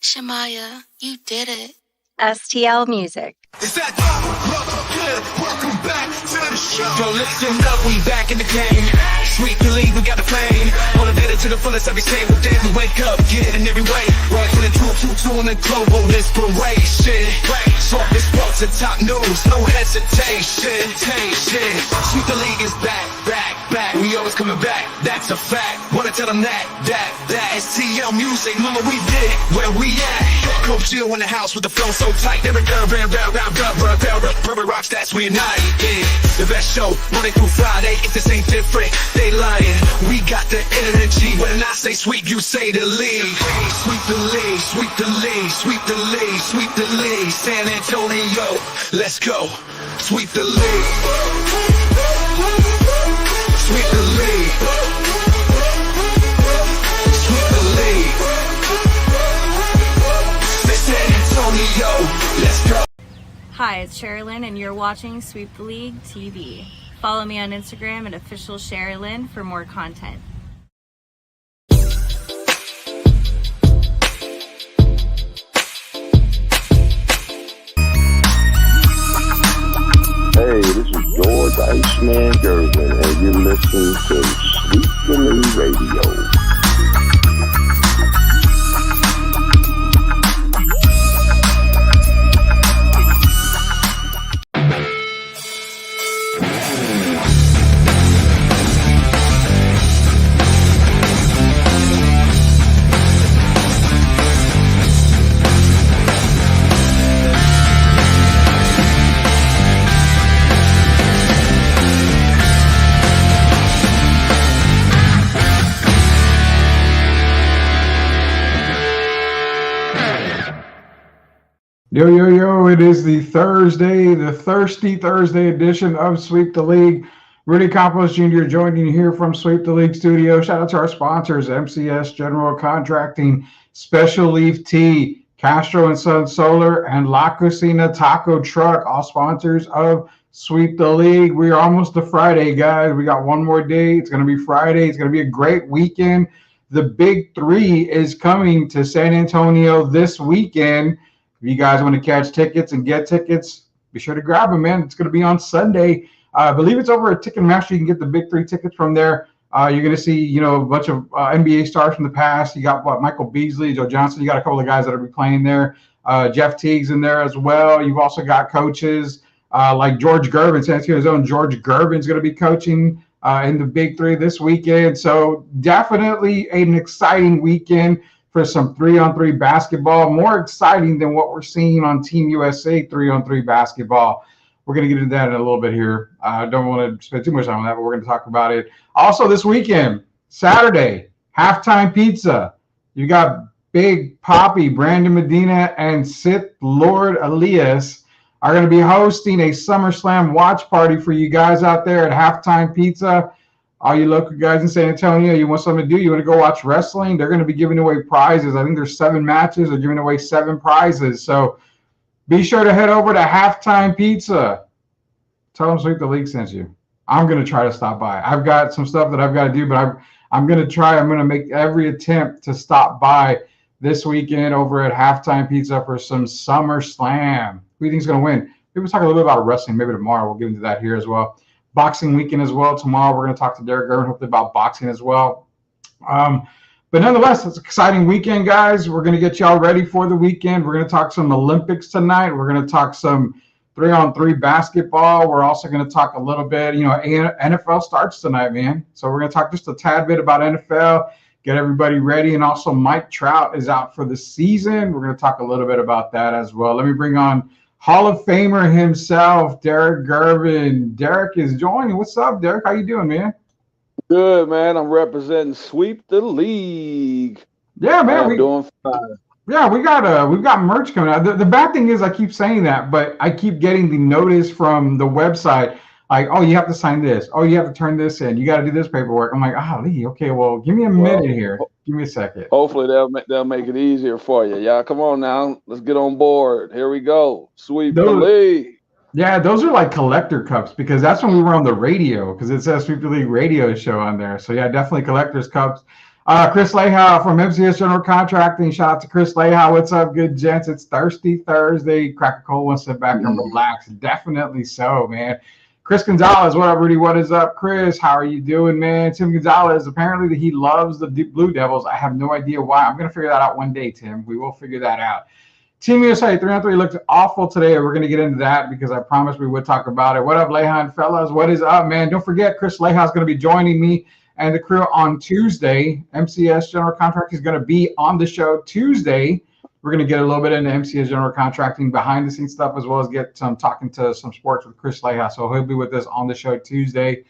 Shamaya, you did it. STL Music. Is that good? Welcome back to the show. Yo, listen up, we back in the game. Sweep the league, we got the flame. Motivated to the fullest every single day. We wake up, get in every way. Rockin' the 222 and the global inspiration. Talk this sports and top news, no hesitation. Sweep the league is back. We always coming back, that's a fact. Wanna tell them that STL Music, mama, we did it, where we at? Coach Jill in the house with the flow so tight. Every rocks, that's we unite. Yeah, the best show, Monday through Friday. If this ain't different, they lying. We got the energy. When I say sweep, you say the league. Sweep the league, sweep the league, sweep the league, sweep the league. San Antonio, let's go. Sweep the league. Sweep the league. Sweep the league. San Antonio, let's go. Hi, it's Sherilyn, and you're watching Sweep the League TV. Follow me on Instagram at official Sherilyn for more content. Hey, this is George Iceman Gervin, and you're listening to Sweep the League Radio. Yo, it is the thirsty Thursday edition of Sweep the League. Rudy Campos Jr. joining you here from Sweep the League Studio. Shout out to our sponsors, MCS General Contracting, Special Leaf Tea, Castro and Son Solar, and La Cocina Taco Truck, all sponsors of Sweep the League. We are almost to Friday, guys. We got one more day. It's going to be Friday. It's going to be a great weekend. The Big Three is coming to San Antonio this weekend. If you guys want to catch tickets and get tickets, be sure to grab them, man. It's going to be on Sunday. I believe it's over at Ticketmaster. You can get the Big Three tickets from there. You're going to see, a bunch of NBA stars from the past. You got Michael Beasley, Joe Johnson. You got a couple of guys that will be playing there. Jeff Teague's in there as well. You've also got coaches like George Gervin. San Antonio's own George Gervin's going to be coaching in the Big Three this weekend. So definitely an exciting weekend for some 3-on-3 basketball, more exciting than what we're seeing on Team USA 3-on-3 basketball. We're going to get into that in a little bit here. I don't want to spend too much time on that, but we're going to talk about it. Also this weekend, Saturday, halftime pizza. You got Big Poppy, Brandon Medina, and Sith Lord Elias are going to be hosting a SummerSlam watch party for you guys out there at halftime pizza. All you local guys in San Antonio, you want something to do? You want to go watch wrestling? They're going to be giving away prizes. I think there's 7 matches. They're giving away 7 prizes. So be sure to head over to Halftime Pizza. Tell them Sweep the League sent you. I'm going to try to stop by. I've got some stuff that I've got to do, but I'm going to try. I'm going to make every attempt to stop by this weekend over at Halftime Pizza for some SummerSlam. Who do you think is going to win? Maybe we'll talk a little bit about wrestling. Maybe tomorrow we'll get into that here as well. Boxing weekend as well. Tomorrow we're going to talk to Derek Gervin, hopefully about boxing as well. But nonetheless, it's an exciting weekend, guys. We're going to get y'all ready for the weekend. We're going to talk some Olympics tonight. We're going to talk some 3-on-3 basketball. We're also going to talk a little bit, NFL starts tonight, man. So we're going to talk just a tad bit about NFL, get everybody ready. And also Mike Trout is out for the season. We're going to talk a little bit about that as well. Let me bring on Hall of Famer himself, Derek Gervin. Derek is joining. What's up, Derek? How you doing, man? Good, man. I'm representing Sweep the League. Yeah, man. I'm doing fine. Yeah, we've got merch coming out. The bad thing is I keep saying that, but I keep getting the notice from the website like, oh, you have to sign this. Oh, you have to turn this in. You got to do this paperwork. I'm like, Lee, okay, well, give me a minute here. Give me a second. Hopefully they'll make it easier for you. Y'all, come on now. Let's get on board. Here we go. Sweep the League. Yeah, those are like collector cups because that's when we were on the radio because it says Sweep the League radio show on there. So, yeah, definitely collector's cups. Chris Leha from MCS General Contracting. Shout out to Chris Leha. What's up, good gents? It's Thirsty Thursday. Crack a cold one, sit back and relax. Definitely so, man. Chris Gonzalez, what up, Rudy? What is up, Chris? How are you doing, man? Tim Gonzalez, apparently he loves the Blue Devils. I have no idea why. I'm going to figure that out one day, Tim. We will figure that out. Team USA 3-on-3 looked awful today. We're going to get into that because I promised we would talk about it. What up, Lehan fellas? What is up, man? Don't forget, Chris Leha is going to be joining me and the crew on Tuesday. MCS General Contracting is going to be on the show Tuesday. We're going to get a little bit into MCS General Contracting behind the scenes stuff, as well as get some talking to some sports with Chris Leha. So he'll be with us on the show Tuesday.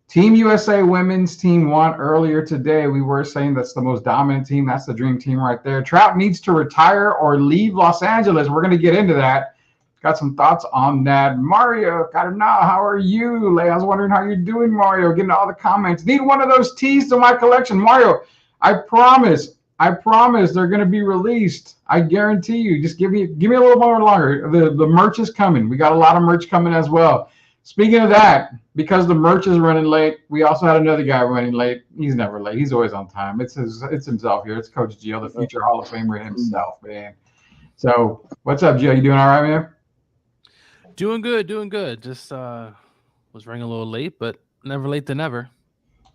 Team USA women's team won earlier today. We were saying that's the most dominant team. That's the dream team right there. Trout needs to retire or leave Los Angeles. We're going to get into that. Got some thoughts on that. Mario, gotta know, how are you? I was wondering how you're doing, Mario. Getting all the comments. Need one of those tees to my collection. Mario, I promise they're going to be released. I guarantee you. Just give me a little more longer. The merch is coming. We got a lot of merch coming as well. Speaking of that, because the merch is running late, we also had another guy running late. He's never late. He's always on time. It's himself here. It's Coach Gio, the future Hall of Famer himself, man. So what's up, Gio? You doing all right, man? Doing good. Just was running a little late, but never late than never.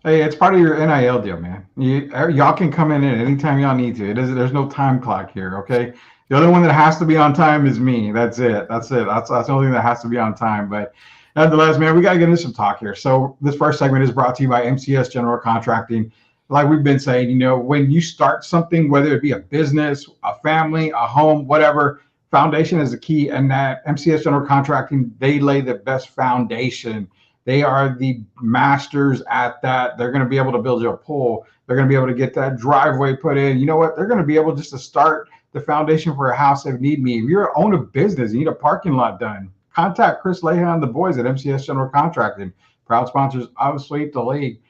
Hey, it's part of your NIL deal, man. Y'all can come in anytime y'all need to. There's no time clock here, okay? The only one that has to be on time is me. That's it. That's the only thing that has to be on time. But nonetheless, man, we got to get into some talk here. So this first segment is brought to you by MCS General Contracting. Like we've been saying, when you start something, whether it be a business, a family, a home, whatever, foundation is the key. And that MCS General Contracting, they lay the best foundation. They are the masters at that. They're going to be able to build you a pool. They're going to be able to get that driveway put in. You know what? They're going to be able just to start the foundation for a house if need be. If you own a business, you need a parking lot done, contact Chris Leha and the boys at MCS General Contracting. Proud sponsors of Sweep the League.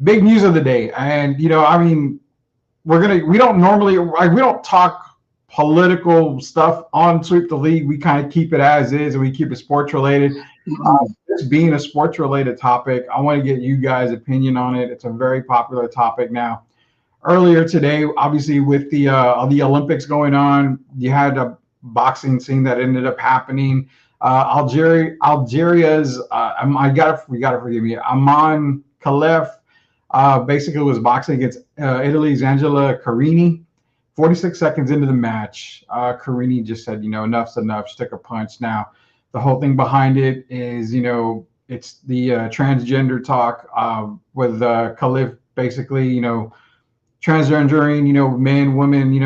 Big news of the day. And, we don't talk political stuff on Sweep the League. We kind of keep it as is, and we keep it sports related. This being a sports related topic, I want to get you guys' opinion on it. It's a very popular topic now. Earlier today, obviously with the Olympics going on, you had a boxing scene that ended up happening. Algeria's you gotta forgive me, Aman Khalef basically was boxing against Italy's Angela Carini. 46 seconds into the match, Carini just said, enough's enough. She took a punch. Now, the whole thing behind it is, it's the transgender talk with Khalif basically, transgendering, men, women,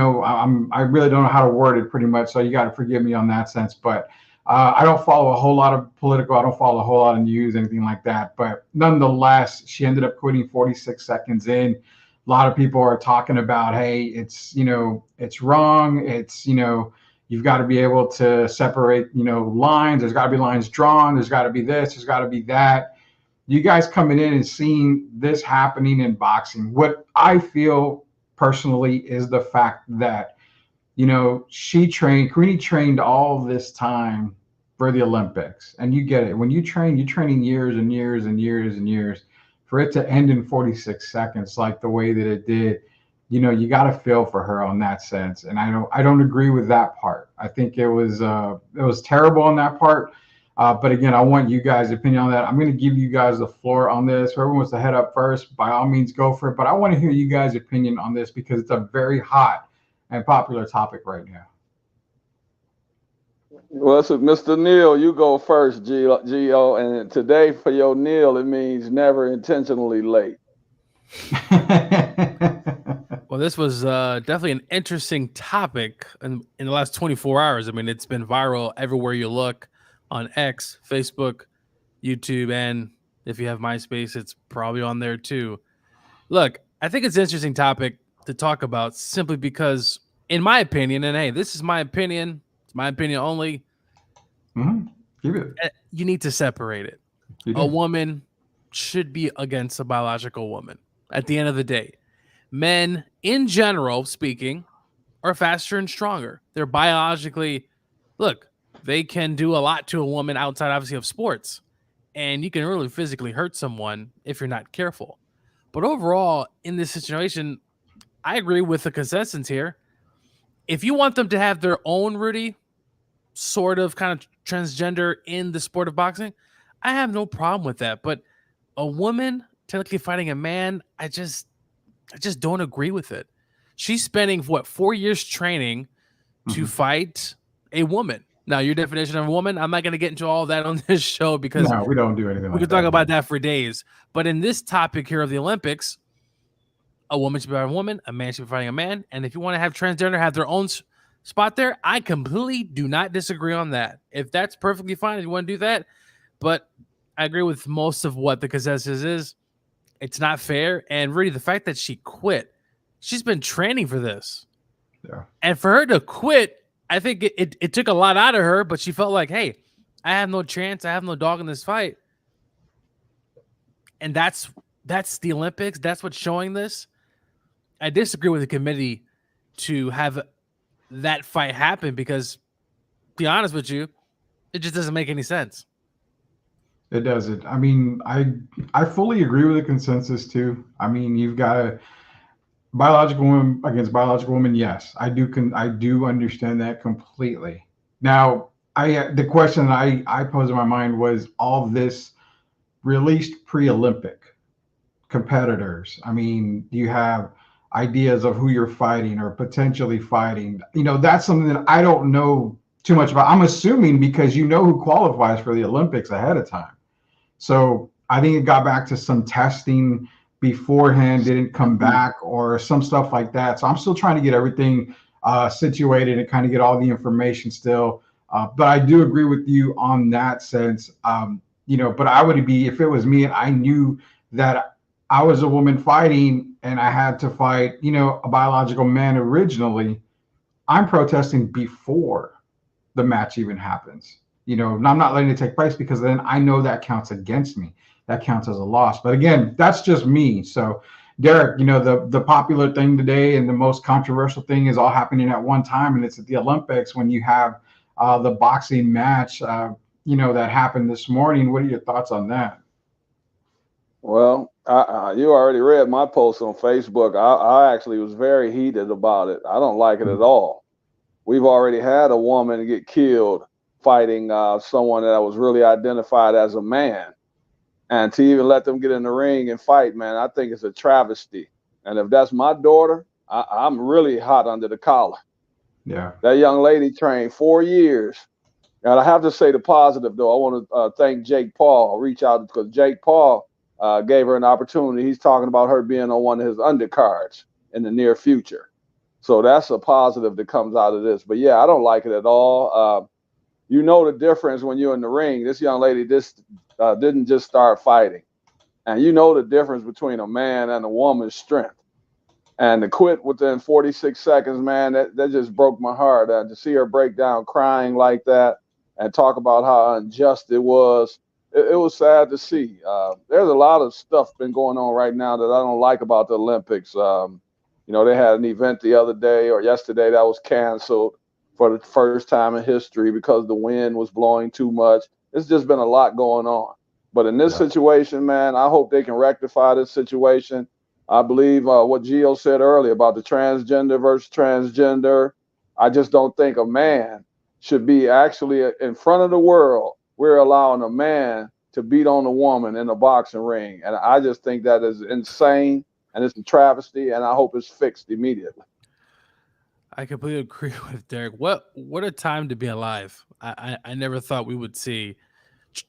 I really don't know how to word it pretty much. So you got to forgive me on that sense. But I don't follow a whole lot of political. I don't follow a whole lot of news, anything like that. But nonetheless, she ended up quitting 46 seconds in. A lot of people are talking about, hey, it's wrong. It's, you've got to be able to separate, lines. There's got to be lines drawn. There's got to be this. There's got to be that. You guys coming in and seeing this happening in boxing, what I feel personally is the fact that, Carini trained all this time for the Olympics. And you get it. When you train, you're training years and years and years and years. For it to end in 46 seconds, like the way that it did, you got to feel for her on that sense. And I don't agree with that part. I think it was terrible on that part. But again, I want you guys' opinion on that. I'm going to give you guys the floor on this. Whoever wants to head up first, by all means, go for it. But I want to hear you guys' opinion on this because it's a very hot and popular topic right now. Well, so Mr. Neal, you go first, Gio. And today for your Neal, it means never intentionally late. Well, this was definitely an interesting topic in the last 24 hours. I mean, it's been viral everywhere you look on X, Facebook, YouTube, and if you have MySpace, it's probably on there too. Look, I think it's an interesting topic to talk about simply because, in my opinion, and hey, this is my opinion. It's my opinion only. Mm-hmm. Keep it. You need to separate it. A woman should be against a biological woman. At the end of the day, men, in general speaking, are faster and stronger. They're biologically, they can do a lot to a woman outside, obviously, of sports. And you can really physically hurt someone if you're not careful. But overall, in this situation, I agree with the consensus here. If you want them to have their own, Rudy, sort of kind of transgender in the sport of boxing, I have no problem with that. But a woman technically fighting a man, I just don't agree with it. She's spending 4 years training to fight a woman. Now, your definition of a woman, I'm not going to get into all that on this show because no, we don't do anything. We could talk about that for days. But in this topic here of the Olympics, a woman should be fighting a woman, a man should be fighting a man, and if you want to have transgender have their own spot there, I completely do not disagree on that. If that's perfectly fine, if you want to do that, but I agree with most of what the consensus is. It's not fair, and really the fact that she quit, she's been training for this. Yeah. And for her to quit, I think it took a lot out of her, but she felt like, hey, I have no chance. I have no dog in this fight. And that's the Olympics. That's what's showing this. I disagree with the committee to have that fight happen because, to be honest with you, it just doesn't make any sense. It doesn't. I mean, I fully agree with the consensus too. I mean, you've got a biological woman against biological woman. Yes, I do understand that completely. Now, the question that I posed in my mind was all this released pre-Olympic competitors. I mean, do you have ideas of who you're fighting or potentially fighting? You know, that's something that I don't know too much about. I'm assuming because you know who qualifies for the Olympics ahead of time. So I think it got back to some testing beforehand, didn't come back or some stuff like that. So I'm still trying to get everything situated and kind of get all the information still. But I do agree with you on that sense. You know, but I would be, if it was me and I knew that I was a woman fighting and I had to fight, you know, a biological man originally, I'm protesting before the match even happens. You know, and I'm not letting it take place because then I know that counts against me. That counts as a loss. But again, that's just me. So, Derek, you know, the popular thing today and the most controversial thing is all happening at one time, and it's at the Olympics when you have the boxing match, you know, that happened this morning. What are your thoughts on that? Well, you already read my post on Facebook. I actually was very heated about it. I don't like it at all. We've already had a woman get killed fighting someone that was really identified as a man. And to even let them get in the ring and fight, man, I think it's a travesty. And if that's my daughter, I'm really hot under the collar. Yeah. That young lady trained 4 years. And I have to say the positive, though. I want to thank Jake Paul, reach out because Jake Paul gave her an opportunity. He's talking about her being on one of his undercards in the near future. So that's a positive that comes out of this. But, yeah, I don't like it at all. You know the difference when you're in the ring. This young lady didn't just start fighting. And you know the difference between a man and a woman's strength. And to quit within 46 seconds, man, that just broke my heart. To see her break down crying like that and talk about how unjust it was, it was sad to see. There's a lot of stuff been going on right now that I don't like about the Olympics. You know, they had an event the other day or yesterday that was canceled for the first time in history because the wind was blowing too much. It's just been a lot going on. But in this situation, man, I hope they can rectify this situation. I believe what Gio said earlier about the transgender versus transgender. I just don't think a man should be actually in front of the world. We're allowing a man to beat on a woman in a boxing ring. And I just think that is insane and it's a travesty. And I hope it's fixed immediately. I completely agree with Derek. What a time to be alive. I never thought we would see.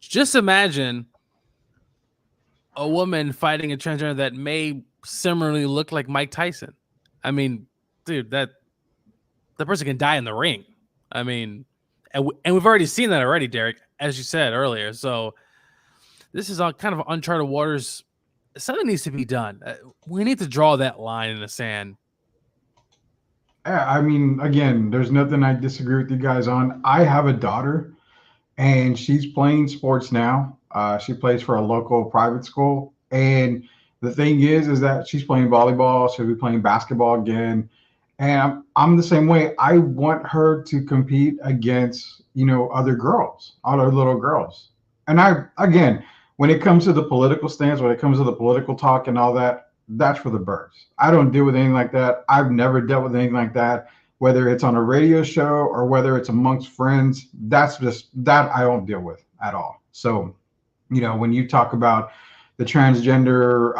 Just imagine a woman fighting a transgender that may similarly look like Mike Tyson. I mean, dude, that person can die in the ring. I mean, and we've already seen that already, Derek, as you said earlier. So this is all kind of uncharted waters. Something needs to be done. We need to draw that line in the sand. Yeah, I mean, again, there's nothing I disagree with you guys on. I have a daughter, and she's playing sports now. She plays for a local private school, and the thing is that she's playing volleyball. She'll be playing basketball again, and I'm the same way. I want her to compete against, you know, other little girls. And again, when it comes to the political stance, when it comes to the political talk and all that, that's for the birds. I don't deal with anything like that. I've never dealt with anything like that, whether it's on a radio show or whether it's amongst friends. That's just that I don't deal with at all. So, when you talk about the transgender,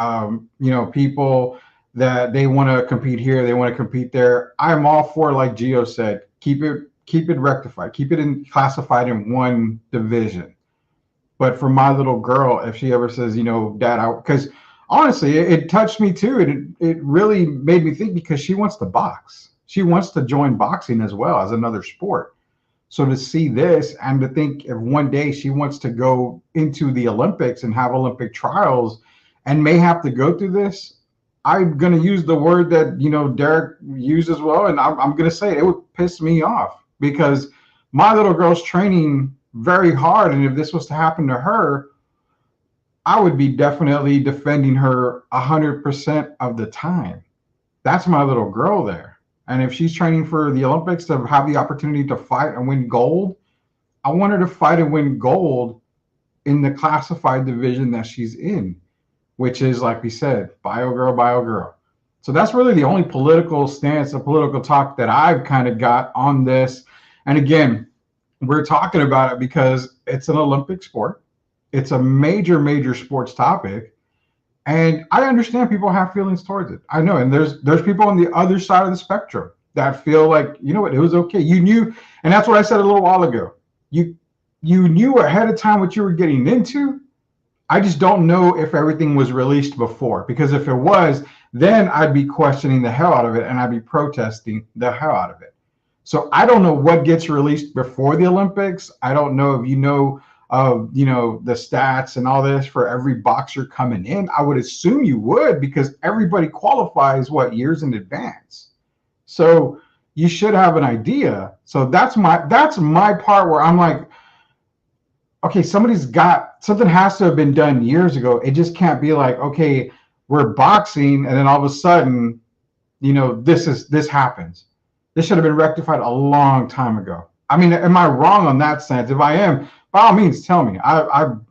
people that they want to compete here, they want to compete there. I'm all for, like Gio said, keep it rectified, keep it classified in one division. But for my little girl, if she ever says, Dad, because honestly, it touched me too. It really made me think, because she wants to box. She wants to join boxing as well as another sport. So to see this and to think if one day she wants to go into the Olympics and have Olympic trials and may have to go through this, I'm going to use the word that, Derek used as well. And I'm going to say it would piss me off, because my little girl's training very hard. And if this was to happen to her, I would be definitely defending her 100% of the time. That's my little girl there. And if she's training for the Olympics to have the opportunity to fight and win gold, I want her to fight and win gold in the classified division that she's in, which is, like we said, bio girl. So that's really the only political stance, the political talk that I've kind of got on this. And again, we're talking about it because it's an Olympic sport. It's a major, major sports topic. And I understand people have feelings towards it. I know. And there's people on the other side of the spectrum that feel like, you know what, it was okay. You knew, and that's what I said a little while ago. You knew ahead of time what you were getting into. I just don't know if everything was released before, because if it was, then I'd be questioning the hell out of it and I'd be protesting the hell out of it. So I don't know what gets released before the Olympics. I don't know if the stats and all this for every boxer coming in. I would assume you would, because everybody qualifies years in advance. So you should have an idea. So that's my part where I'm like, okay, something has to have been done years ago. It just can't be like, okay, we're boxing and then all of a sudden, this happens. This should have been rectified a long time ago. I mean, am I wrong on that sense? If I am, by all means, tell me.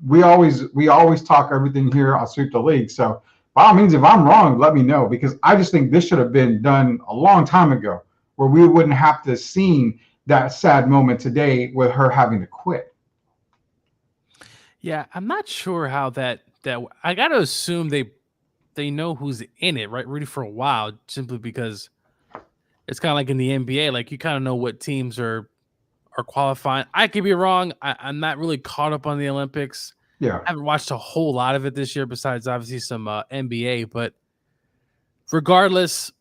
We always talk everything here on Sweep the League. So by all means, if I'm wrong, let me know, because I just think this should have been done a long time ago, where we wouldn't have to seen that sad moment today with her having to quit. Yeah, I'm not sure how that I got to assume they know who's in it, right? Really, for a while, simply because it's kind of like in the NBA, like you kind of know what teams are qualifying. I could be wrong. I'm not really caught up on the Olympics. Yeah, I haven't watched a whole lot of it this year, besides obviously some NBA. But regardless,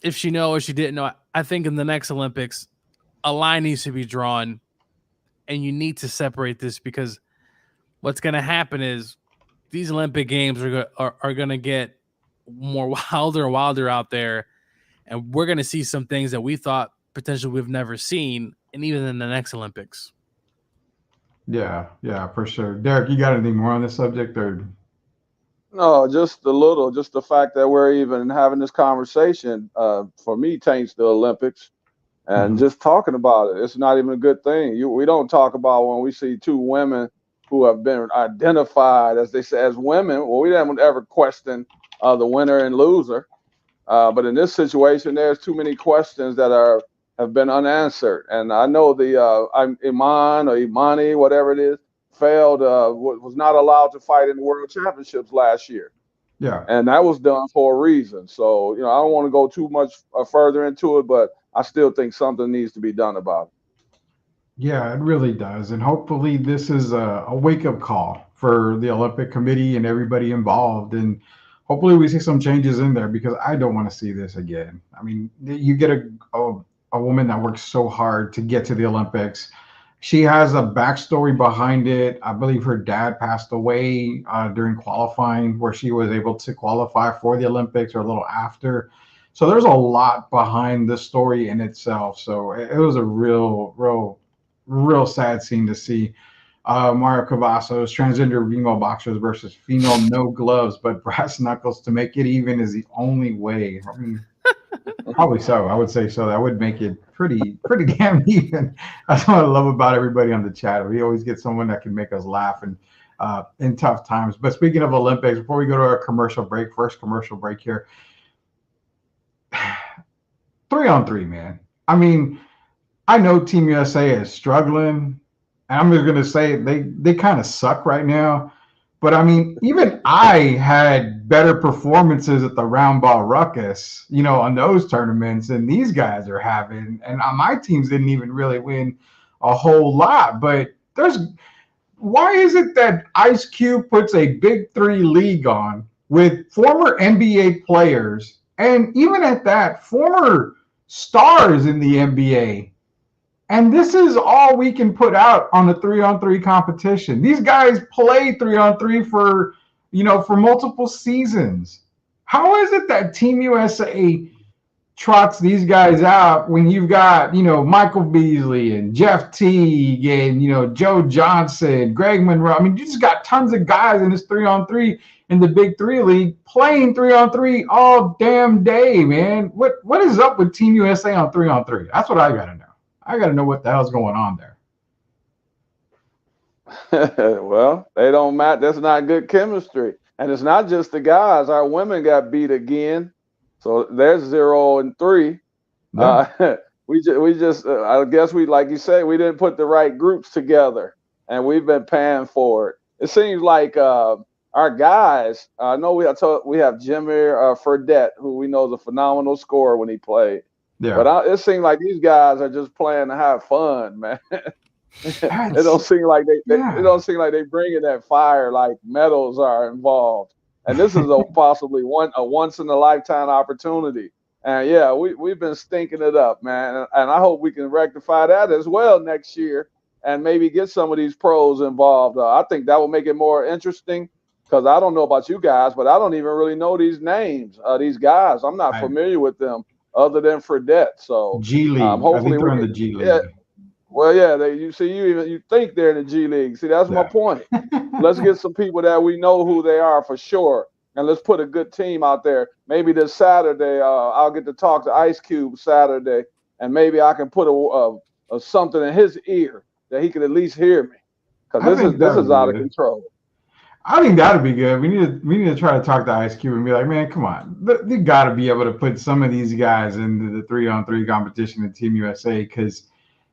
if she know or she didn't know, I think in the next Olympics, a line needs to be drawn, and you need to separate this, because what's going to happen is these Olympic Games are going to get more wilder and wilder out there, and we're going to see some things that we thought potentially we've never seen, and even in the next Olympics. Yeah, for sure. Derek, you got anything more on this subject? Or No, just a little. Just the fact that we're even having this conversation, for me, taints the Olympics. And just talking about it, it's not even a good thing. We don't talk about when we see two women who have been identified, as they say, as women. Well, we haven't ever questioned the winner and loser. But in this situation, there's too many questions that have been unanswered. And I know the Imani, whatever it is, failed, was not allowed to fight in the World Championships last year. Yeah. And that was done for a reason. So, I don't want to go too much further into it, but I still think something needs to be done about it. Yeah, it really does. And hopefully this is a wake-up call for the Olympic Committee and everybody involved. And hopefully we see some changes in there, because I don't want to see this again. I mean, you get a woman that works so hard to get to the Olympics. She has a backstory behind it. I believe her dad passed away during qualifying, where she was able to qualify for the Olympics or a little after. So there's a lot behind the story in itself. So it was a real sad scene to see. Mario Cavazos, transgender female boxers versus female no gloves but brass knuckles to make it even is the only way. I mean, probably so. I would say so. That would make it pretty damn even. That's what I love about everybody on the chat. We always get someone that can make us laugh. And in tough times. But speaking of Olympics, before we go to our commercial break, first commercial break here, 3-on-3, man. I mean, I know Team USA is struggling, and I'm just gonna say they kind of suck right now. But I mean, even I had better performances at the round ball ruckus, on those tournaments than these guys are having. And my teams didn't even really win a whole lot. But why is it that Ice Cube puts a Big Three league on with former NBA players, and even at that, former stars in the NBA? And this is all we can put out on the 3-on-3 competition. These guys play 3-on-3 for multiple seasons. How is it that Team USA trots these guys out when you've got, Michael Beasley and Jeff Teague and, Joe Johnson, Greg Monroe? I mean, you just got tons of guys in this 3-on-3 in the Big Three League playing 3-on-3 all damn day, man. What is up with Team USA on 3-on-3? That's what I got to know. I got to know what the hell's going on there. Well, they don't match. That's not good chemistry. And it's not just the guys. Our women got beat again. So there's 0-3. No. We just I guess like you say, we didn't put the right groups together, and we've been paying for it. It seems like our guys, I know we have Jimmy Fredette, who we know is a phenomenal scorer when he played. Yeah. But it seems like these guys are just playing to have fun, man. It don't seem like they bring in that fire like medals are involved. And this is possibly a once in a lifetime opportunity. And yeah, we've been stinking it up, man. And I hope we can rectify that as well next year and maybe get some of these pros involved. I think that will make it more interesting, because I don't know about you guys, but I don't even really know these names. These guys, I'm not familiar with them other than Fredette. So G League. Hopefully we're in the G League. Yeah, well, yeah, you think they're in the G League. See, that's my point. Let's get some people that we know who they are for sure, and let's put a good team out there. Maybe this Saturday, I'll get to talk to Ice Cube Saturday, and maybe I can put a something in his ear that he can at least hear me, because this is out of control. I think that'd be good. We need to try to talk to Ice Cube and be like, man, come on, they got to be able to put some of these guys into the 3-on-3 competition in Team USA, because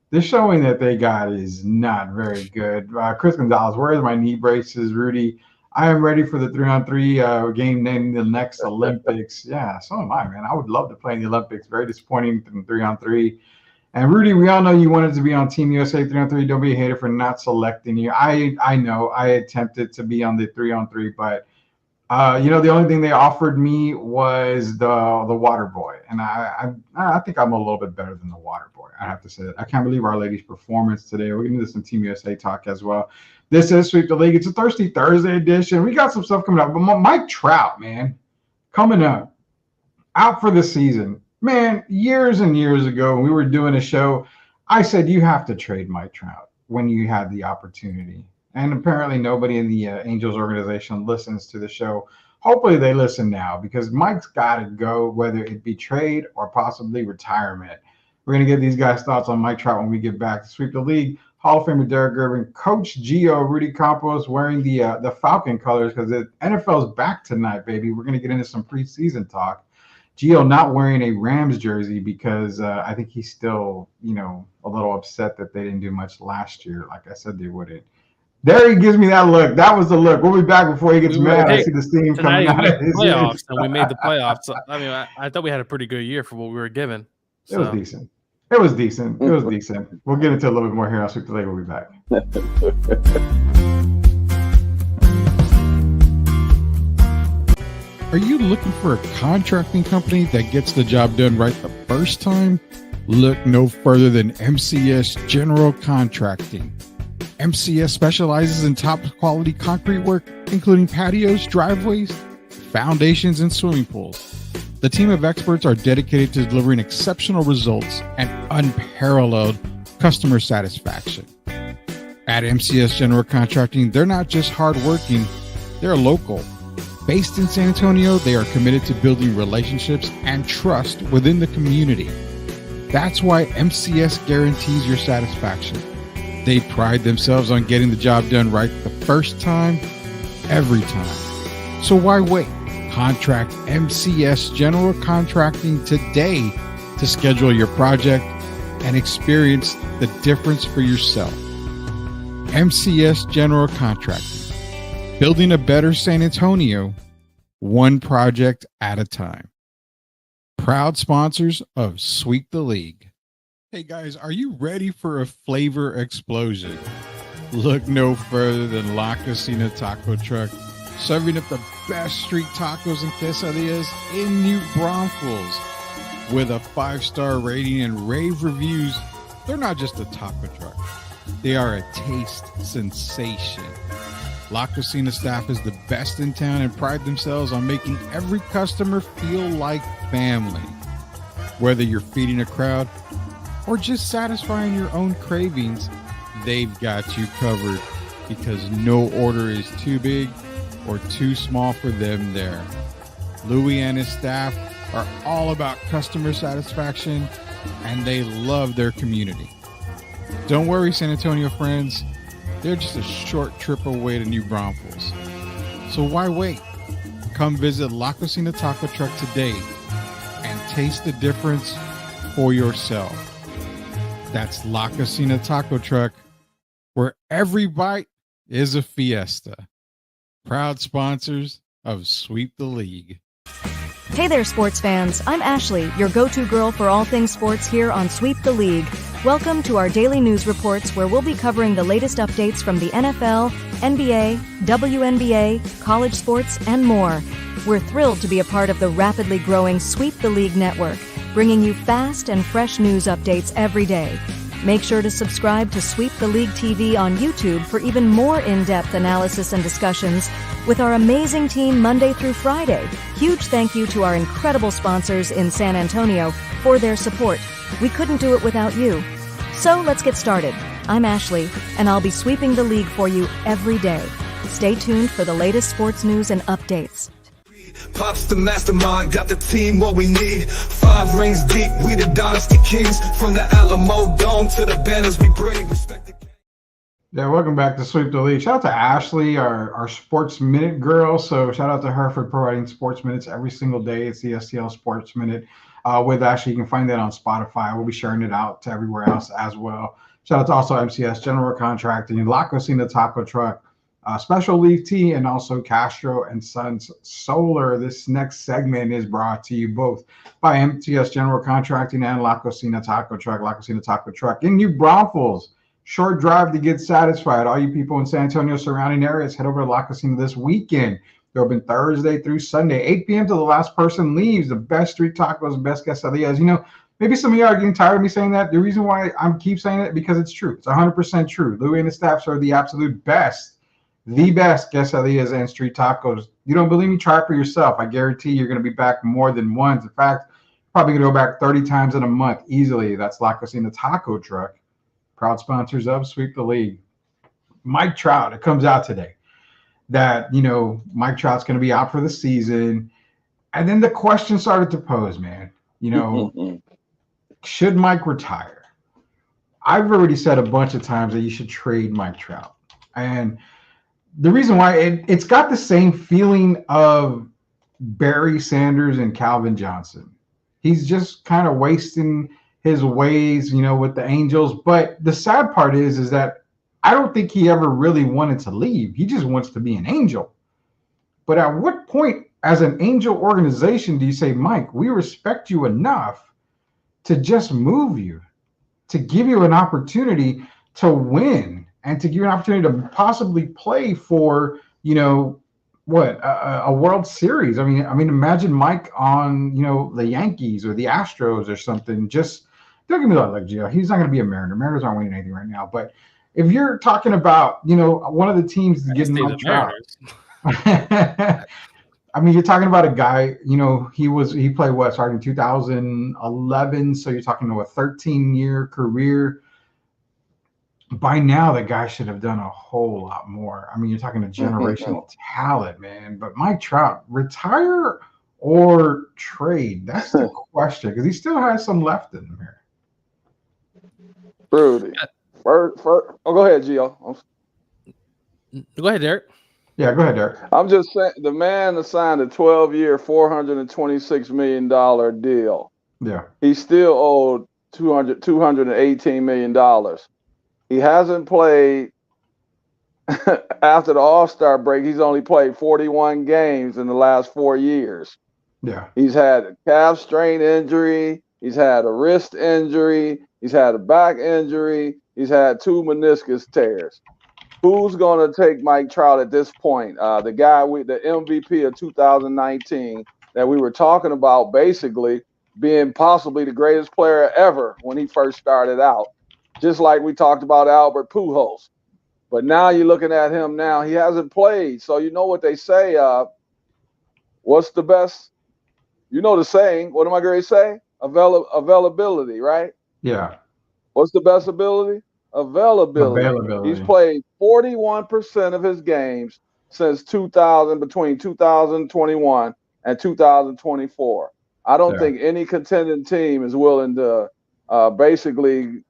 the showing that they got is not very good. Chris Gonzalez, where's my knee braces, Rudy? I am ready for the 3-on-3 game named the next Olympics. Yeah, so am I, man. I would love to play in the Olympics. Very disappointing in 3-on-3. And Rudy, we all know you wanted to be on Team USA 3-on-3. Don't be a hater for not selecting you. I know I attempted to be on the 3-on-3, but the only thing they offered me was the water boy, and I think I'm a little bit better than the water boy. I have to say that. I can't believe our ladies' performance today. We're getting into some Team USA talk as well. This is Sweep the League. It's a Thirsty Thursday edition. We got some stuff coming up, but Mike Trout, man, coming up, out for the season. Man, years and years ago, when we were doing a show, I said you have to trade Mike Trout when you have the opportunity. And apparently nobody in the Angels organization listens to the show. Hopefully they listen now, because Mike's got to go, whether it be trade or possibly retirement. We're going to get these guys' thoughts on Mike Trout when we get back to Sweep the League. Hall of Famer Derek Gervin, Coach Gio, Rudy Campos wearing the Falcon colors, because the NFL's back tonight, baby. We're going to get into some preseason talk. Gio not wearing a Rams jersey because I think he's still, a little upset that they didn't do much last year. Like I said, they wouldn't. There he gives me that look. That was the look. We'll be back before he gets mad. I see the steam coming out of his playoffs, and we made the playoffs. So, I mean, I thought we had a pretty good year for what we were given. So. It was decent. We'll get into a little bit more here on Sweep the League. We'll be back. Are you looking for a contracting company that gets the job done right the first time? Look no further than MCS General Contracting. MCS specializes in top quality concrete work, including patios, driveways, foundations, and swimming pools. The team of experts are dedicated to delivering exceptional results and unparalleled customer satisfaction. At MCS General Contracting, they're not just hardworking, they're local. Based in San Antonio, they are committed to building relationships and trust within the community. That's why MCS guarantees your satisfaction. They pride themselves on getting the job done right the first time, every time. So why wait? Contract MCS General Contracting today to schedule your project and experience the difference for yourself. MCS General Contracting, building a better San Antonio, one project at a time. Proud sponsors of Sweep the League. Hey guys, are you ready for a flavor explosion? Look no further than La Cocina Taco Truck, serving up the best street tacos and quesadillas in New Braunfels. With a 5-star rating and rave reviews, they're not just a taco truck. They are a taste sensation. La Cocina staff is the best in town and pride themselves on making every customer feel like family. Whether you're feeding a crowd or just satisfying your own cravings, they've got you covered because no order is too big or too small for them there. Louis and his staff are all about customer satisfaction, and they love their community. Don't worry, San Antonio friends. They're just a short trip away to New Braunfels. So why wait? Come visit La Cocina Taco Truck today and taste the difference for yourself. That's La Cocina Taco Truck, where every bite is a fiesta. Proud sponsors of Sweep the League. Hey there, sports fans. I'm Ashley, your go-to girl for all things sports here on Sweep the League. Welcome to our daily news reports where we'll be covering the latest updates from the NFL, NBA, WNBA, college sports, and more. We're thrilled to be a part of the rapidly growing Sweep the League network, bringing you fast and fresh news updates every day. Make sure to subscribe to Sweep the League TV on YouTube for even more in-depth analysis and discussions with our amazing team Monday through Friday. Huge thank you to our incredible sponsors in San Antonio for their support. We couldn't do it without you. So let's get started. I'm Ashley, and I'll be sweeping the league for you every day. Stay tuned for the latest sports news and updates. Pops the mastermind, got the team what we need. 5 rings deep, we the Dynasty Kings. From the Alamo Dome to the banners we bring. Yeah, welcome back to Sweep the League. Shout out to Ashley, our Sports Minute girl. So shout out to her for providing sports minutes every single day. It's the STL Sports Minute with Ashley. You can find that on Spotify. We'll be sharing it out to everywhere else as well. Shout out to also MCS General Contracting, La Cocina Taco Truck, Special Leaf Tea, and also Castro and Sons Solar. This next segment is brought to you both by MTS General Contracting and La Cocina Taco Truck. La Cocina Taco Truck in New Braunfels. Short drive to get satisfied. All you people in San Antonio surrounding areas, head over to La Cocina this weekend. They're open Thursday through Sunday, 8 p.m. till the last person leaves. The best street tacos, best quesadillas. You know, maybe some of you are getting tired of me saying that. The reason why I keep saying it, because it's true. It's 100% true. Louis and his staffs are the absolute best. The best quesadillas and street tacos. You don't believe me? Try it for yourself. I guarantee you're going to be back more than once. In fact, probably going to go back 30 times in a month easily. That's La Cocina Taco Truck. Proud sponsors of Sweep the League. Mike Trout, it comes out today that, you know, Mike Trout's going to be out for the season. And then the question started to pose, man. You know, should Mike retire? I've already said a bunch of times that you should trade Mike Trout. And the reason why, it's got the same feeling of Barry Sanders and Calvin Johnson. He's just kind of wasting his ways, you know, with the Angels. But the sad part is that I don't think he ever really wanted to leave. He just wants to be an Angel. But at what point as an Angel organization do you say, Mike, we respect you enough to just move you, to give you an opportunity to win and to give you an opportunity to possibly play for, you know, what, a World Series? I mean, imagine Mike on, you know, the Yankees or the Astros or something. Just don't give me that, like, Gio. He's not going to be a Mariner. Mariners aren't winning anything right now. But if you're talking about, you know, one of the teams to get Mike Trout, I mean, you're talking about a guy, you know, he played what, starting in 2011. So you're talking about a 13-year career. By now, the guy should have done a whole lot more. I mean, you're talking a generational talent, man. But Mike Trout, retire or trade? That's the question, because he still has some left in him here. Rudy, Oh, go ahead, Gio. Go ahead, Derek. Yeah, go ahead, Derek. I'm just saying the man signed a 12-year, $426 million deal. Yeah. He still owed $218 million. He hasn't played after the All-Star break. He's only played 41 games in the last 4 years. Yeah. He's had a calf strain injury. He's had a wrist injury. He's had a back injury. He's had 2 meniscus tears. Who's going to take Mike Trout at this point? The guy, the MVP of 2019 that we were talking about, basically being possibly the greatest player ever when he first started out, just like we talked about Albert Pujols. But now you're looking at him now. He hasn't played. So you know what they say, what's the best? You know the saying. What am I going to say? Availability, right? Yeah. What's the best ability? Availability. He's played 41% of his games since between 2021 and 2024. I don't think any contending team is willing to basically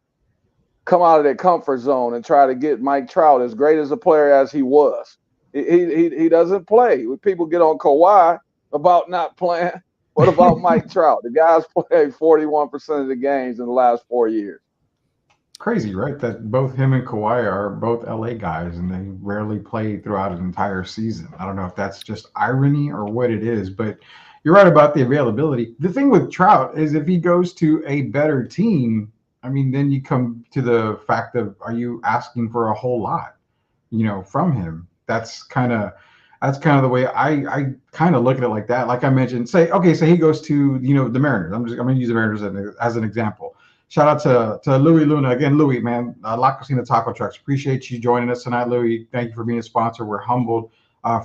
come out of their comfort zone and try to get Mike Trout, as great as a player as he was. He doesn't play. People get on Kawhi about not playing. What about Mike Trout? The guy's played 41% of the games in the last 4 years. Crazy, right? That both him and Kawhi are both LA guys, and they rarely play throughout an entire season. I don't know if that's just irony or what it is, but you're right about the availability. The thing with Trout is if he goes to a better team, I mean, then you come to the fact of, are you asking for a whole lot, from him? That's kind of the way I kind of look at it like that. Like I mentioned, say he goes to, the Mariners. I'm going to use the Mariners as an example. Shout out to Louis Luna. Again, Louis, man, La Cocina Taco Trucks. Appreciate you joining us tonight, Louis. Thank you for being a sponsor. We're humbled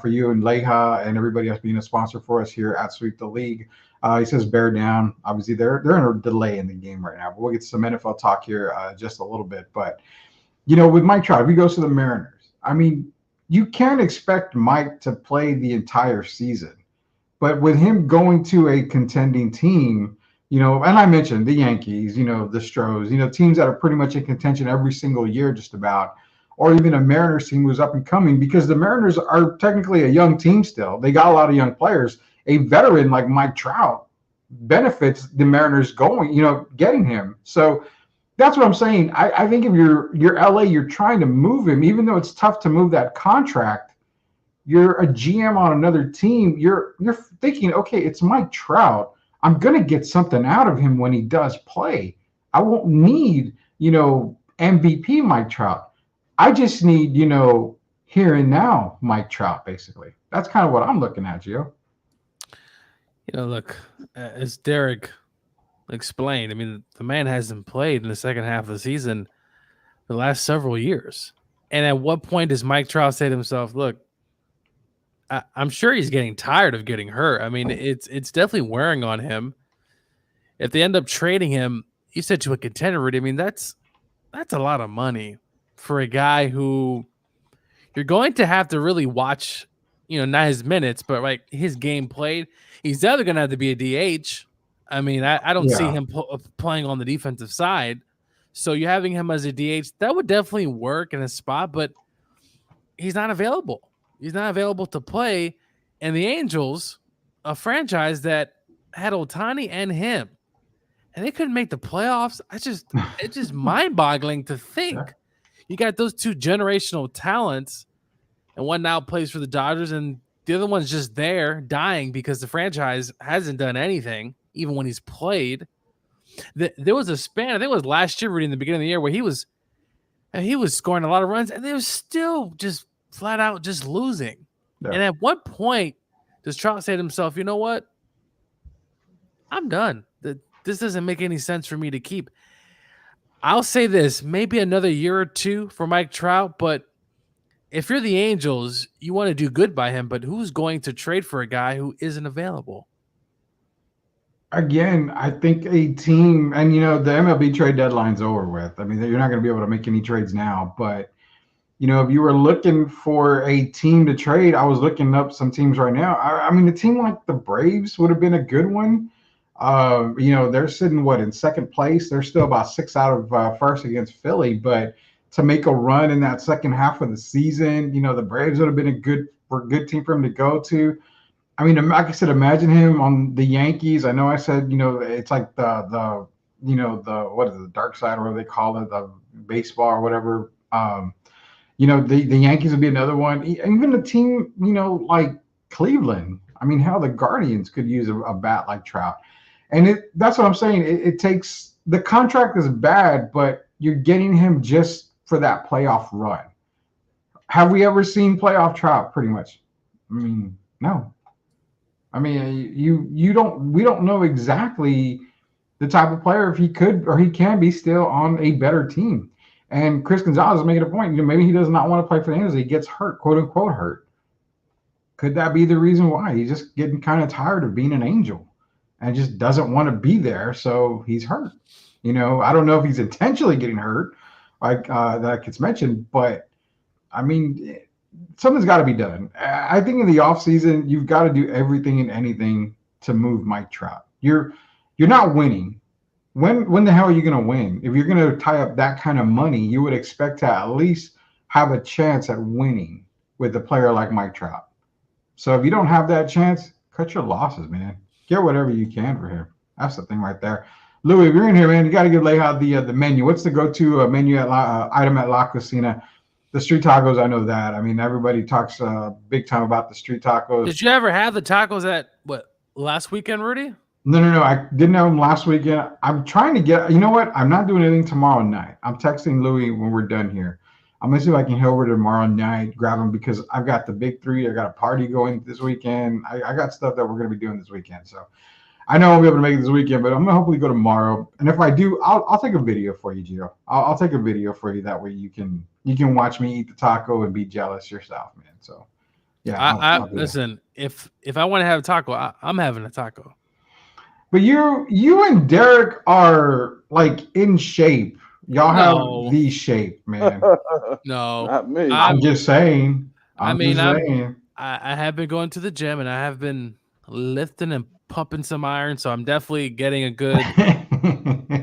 for you and Leija and everybody else being a sponsor for us here at Sweep the League. He says bear down. Obviously, they're in a delay in the game right now, but we'll get some NFL talk here just a little bit. But, with Mike Trout, if he goes to the Mariners, I mean, you can't expect Mike to play the entire season. But with him going to a contending team, and I mentioned the Yankees, the Stros, teams that are pretty much in contention every single year just about, or even a Mariners team who's up and coming, because the Mariners are technically a young team still. They got a lot of young players. A veteran like Mike Trout benefits the Mariners getting him. So that's what I'm saying. I think if you're LA, you're trying to move him, even though it's tough to move that contract. You're a GM on another team. You're thinking, okay, it's Mike Trout. I'm going to get something out of him when he does play. I won't need, MVP Mike Trout. I just need, here and now Mike Trout, basically. That's kind of what I'm looking at, Gio. Look, as Derek explained, I mean, the man hasn't played in the second half of the season the last several years. And at what point does Mike Trout say to himself, look, I'm sure he's getting tired of getting hurt. I mean, it's definitely wearing on him. If they end up trading him, you said to a contender, I mean, that's a lot of money for a guy who you're going to have to really watch, not his minutes, but like his game played. He's either going to have to be a DH. I mean, I don't see him playing on the defensive side. So you're having him as a DH, that would definitely work in a spot, but he's not available. He's not available to play. And the Angels, a franchise that had Ohtani and him, and they couldn't make the playoffs. It's just mind-boggling to think. Yeah. You got those two generational talents, and one now plays for the Dodgers, and the other one's just there dying because the franchise hasn't done anything, even when he's played. There was a span, I think it was last year, in the beginning of the year, where he was scoring a lot of runs, and they were still just flat out just losing. Yeah. And at what point does Trout say to himself, you know what? I'm done. This doesn't make any sense for me to keep. I'll say this, maybe another year or two for Mike Trout, but if you're the Angels, you want to do good by him, but who's going to trade for a guy who isn't available? Again, I think a team, and the MLB trade deadline's over with. I mean, you're not going to be able to make any trades now, but if you were looking for a team to trade, I was looking up some teams right now. I mean, a team like the Braves would have been a good one. They're sitting in second place. They're still about 6 out of first against Philly, but to make a run in that second half of the season. You know, the Braves would have been a good team for him to go to. I mean, like I said, imagine him on the Yankees. I know I said, you know, it's like the you know, the what is it, the dark side or whatever they call it, the baseball or whatever. You know, the Yankees would be another one. Even a team, you know, like Cleveland. I mean, how the Guardians could use a bat like Trout. And that's what I'm saying. It takes, the contract is bad, but you're getting him just for that playoff run. Have we ever seen playoff Trout? Pretty much. I mean, no. I mean, we don't know exactly the type of player, if he could or he can be still on a better team. And Chris Gonzalez is making a point. You know, maybe he does not want to play for the Angels. He gets hurt, quote unquote hurt. Could that be the reason why? He's just getting kind of tired of being an Angel and just doesn't want to be there, so he's hurt. You know, I don't know if he's intentionally getting hurt, like that gets mentioned, but I mean, something's got to be done. I think in the offseason, you've got to do everything and anything to move Mike Trout. You're not winning. When the hell are you going to win? If you're going to tie up that kind of money, you would expect to at least have a chance at winning with a player like Mike Trout. So if you don't have that chance, cut your losses, man. Get whatever you can for him. That's the thing right there. Louis, if you're in here, man, you got to lay out the menu. What's the go-to menu item at La Cocina? The street tacos, I know that. I mean, everybody talks big time about the street tacos. Did you ever have the tacos at last weekend, Rudy? No. I didn't have them last weekend. I'm trying to get. You know what? I'm not doing anything tomorrow night. I'm texting Louis when we're done here. I'm gonna see if I can head over tomorrow night, grab them, because I've got the big three. I got a party going this weekend. I got stuff that we're gonna be doing this weekend. So I know I'll be able to make it this weekend, but I'm gonna hopefully go tomorrow. And if I do, I'll take a video for you, Gio. I'll take a video for you. That way you can watch me eat the taco and be jealous yourself, man. So yeah. I'll listen. If I want to have a taco, I'm having a taco. But you and Derek are like in shape. Y'all have the shape, man. No, not me. I'm just saying. I have been going to the gym and I have been lifting and pumping some iron, so I'm definitely getting a good.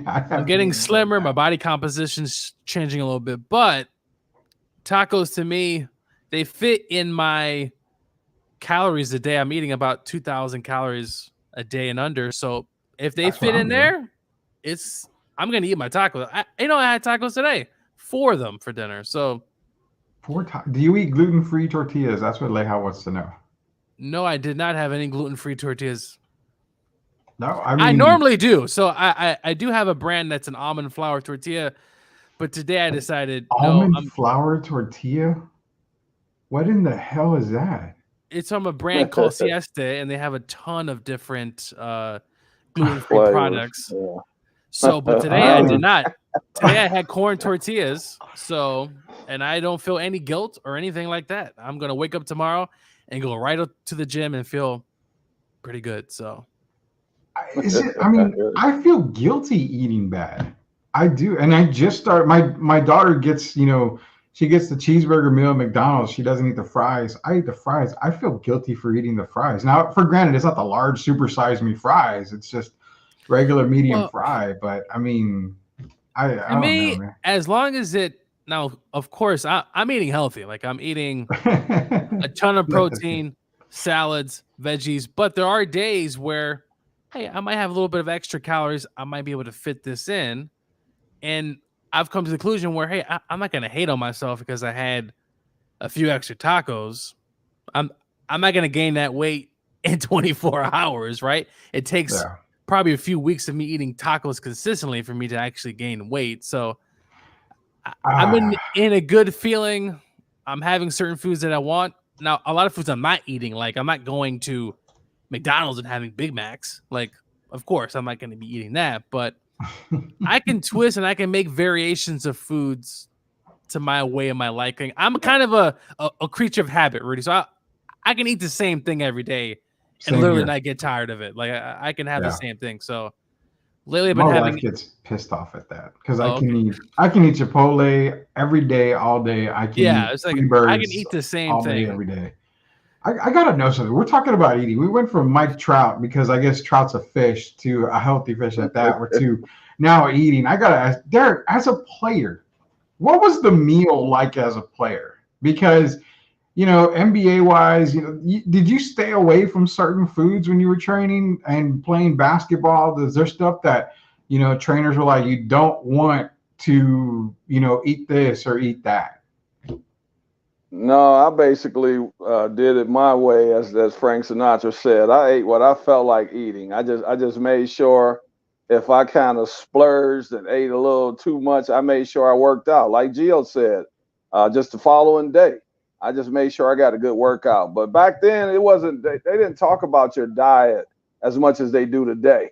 I'm getting slimmer. My body composition's changing a little bit, but tacos to me, they fit in my calories a day. I'm eating about 2,000 calories a day and under. So if they fit in there, I'm gonna eat my tacos. I had tacos today, 4 of them for dinner. So 4 do you eat gluten-free tortillas? That's what Leha wants to know. No, I did not have any gluten-free tortillas. No, I mean, I normally do. So I do have a brand that's an almond flour tortilla, but today I decided almond flour tortilla. What in the hell is that? It's from a brand called Siesta, and they have a ton of different gluten-free products. Yeah. So, but today I did not. Today I had corn tortillas. So, and I don't feel any guilt or anything like that. I'm gonna wake up tomorrow and go right up to the gym and feel pretty good. So, I mean, I feel guilty eating bad. I do, and I just started. My daughter gets, she gets the cheeseburger meal at McDonald's. She doesn't eat the fries. I eat the fries. I feel guilty for eating the fries. Now, for granted, it's not the large super size me fries. It's just regular medium fry. But I mean, I don't know, man. As long as now, of course, I'm eating healthy. Like I'm eating a ton of protein, salads, veggies. But there are days where, hey, I might have a little bit of extra calories. I might be able to fit this in. And I've come to the conclusion where, hey, I'm not going to hate on myself because I had a few extra tacos. I'm not going to gain that weight in 24 hours, right? It takes probably a few weeks of me eating tacos consistently for me to actually gain weight. So I'm in a good feeling. I'm having certain foods that I want. Now, a lot of foods I'm not eating. Like, I'm not going to McDonald's and having Big Macs. Like, of course, I'm not going to be eating that. But I can twist and I can make variations of foods to my way of my liking. I'm kind of a creature of habit, Rudy. So I can eat the same thing every day and literally not get tired of it. Like I can have the same thing. So lately I've been my having. wife gets pissed off at that because I can eat Chipotle every day, all day. I can it's like I can eat the same all thing day, every day. I gotta know something. We're talking about eating. We went from Mike Trout, because I guess Trout's a fish, to a healthy fish at that, or to now eating. I gotta ask Derek, as a player, what was the meal like as a player? Because NBA wise, did you stay away from certain foods when you were training and playing basketball? Is there stuff that trainers were like, you don't want to eat this or eat that? No, I basically did it my way, as Frank Sinatra said. I ate what I felt like eating. I just made sure if I kind of splurged and ate a little too much, I made sure I worked out. Like Gio said, just the following day, I just made sure I got a good workout. But back then, it wasn't. They didn't talk about your diet as much as they do today.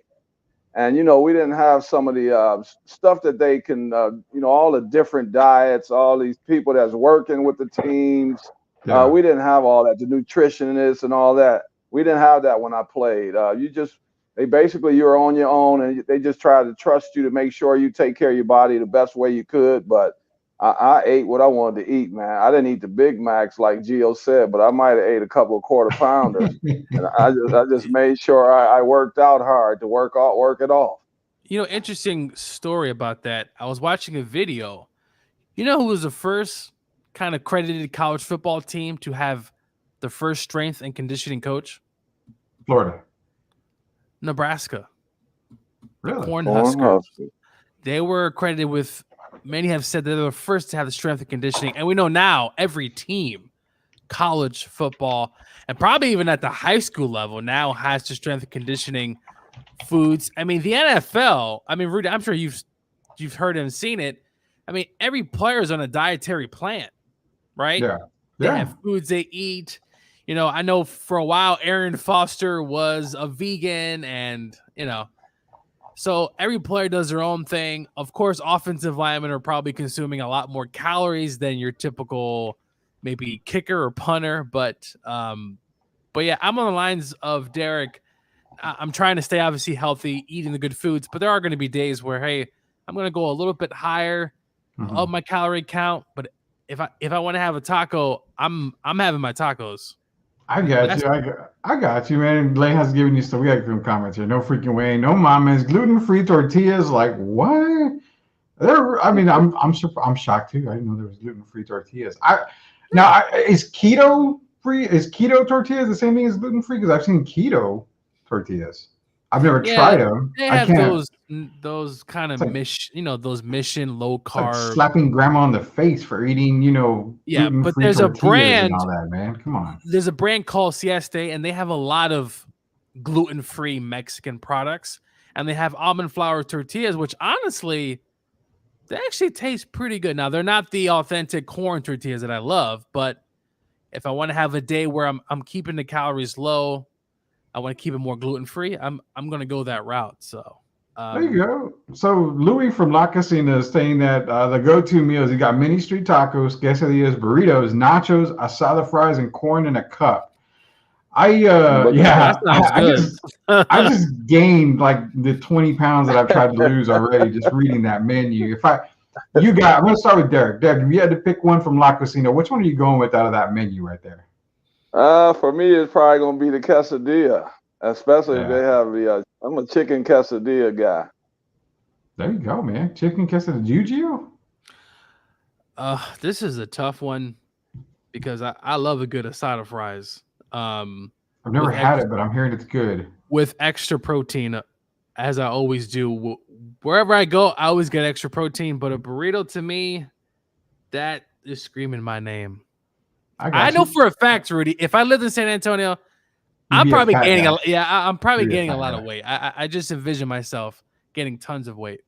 And, we didn't have some of the stuff that they can, all the different diets, all these people that's working with the teams. Yeah. We didn't have all that, the nutritionists and all that. We didn't have that when I played. You were on your own, and they just tried to trust you to make sure you take care of your body the best way you could. But I ate what I wanted to eat, man. I didn't eat the Big Macs like Gio said, but I might have ate a couple of quarter pounders. And I just made sure I worked out hard to work it off. Interesting story about that. I was watching a video. You know who was the first kind of credited college football team to have the first strength and conditioning coach? Florida. Nebraska. Really? Cornhuskers. They were accredited with, many have said they're the first to have the strength and conditioning. And we know now every team, college football, and probably even at the high school level now has the strength and conditioning foods. I mean, the NFL, Rudy, I'm sure you've heard and seen it. I mean, every player is on a dietary plan, right? Yeah. They have foods they eat. I know for a while Aaron Foster was a vegan, and so every player does their own thing. Of course, offensive linemen are probably consuming a lot more calories than your typical maybe kicker or punter. But yeah, I'm on the lines of Derek. I'm trying to stay obviously healthy, eating the good foods, but there are going to be days where, hey, I'm going to go a little bit higher of my calorie count. But if I want to have a taco, I'm having my tacos. I got you, man. Lane has given you stuff. We got some comments here. No freaking way. No mamas. Gluten-free tortillas. Like what? I'm shocked too. I didn't know there was gluten-free tortillas. Is keto free? Is keto tortillas the same thing as gluten-free? Because I've seen keto tortillas. I've never tried them. They have those kind of those mission low carb. Like slapping grandma on the face for eating, but there's a brand. And all that, man. Come on. There's a brand called Sieste, and they have a lot of gluten-free Mexican products, and they have almond flour tortillas, which honestly, they actually taste pretty good. Now they're not the authentic corn tortillas that I love, but if I want to have a day where I'm keeping the calories low, I want to keep it more gluten-free, I'm going to go that route. So there you go. So Louis from La Casina is saying that the go-to meals, you got mini street tacos, quesadillas, burritos, nachos, asada fries, and corn in a cup. I just gained like the 20 pounds that I've tried to lose already just reading that menu. I'm going to start with Derek. Derek, if you had to pick one from La Casina, which one are you going with out of that menu right there? For me, it's probably going to be the quesadilla, especially if they have I'm a chicken quesadilla guy. There you go, man. Chicken quesadilla. You, Gio? This is a tough one because I love a good asada fries. I've never had it, but I'm hearing it's good. With extra protein, as I always do. Wherever I go, I always get extra protein, but a burrito to me, that is screaming my name. I know for a fact, Rudy, if I lived in San Antonio, I'm probably gaining a lot of weight. I just envision myself gaining tons of weight.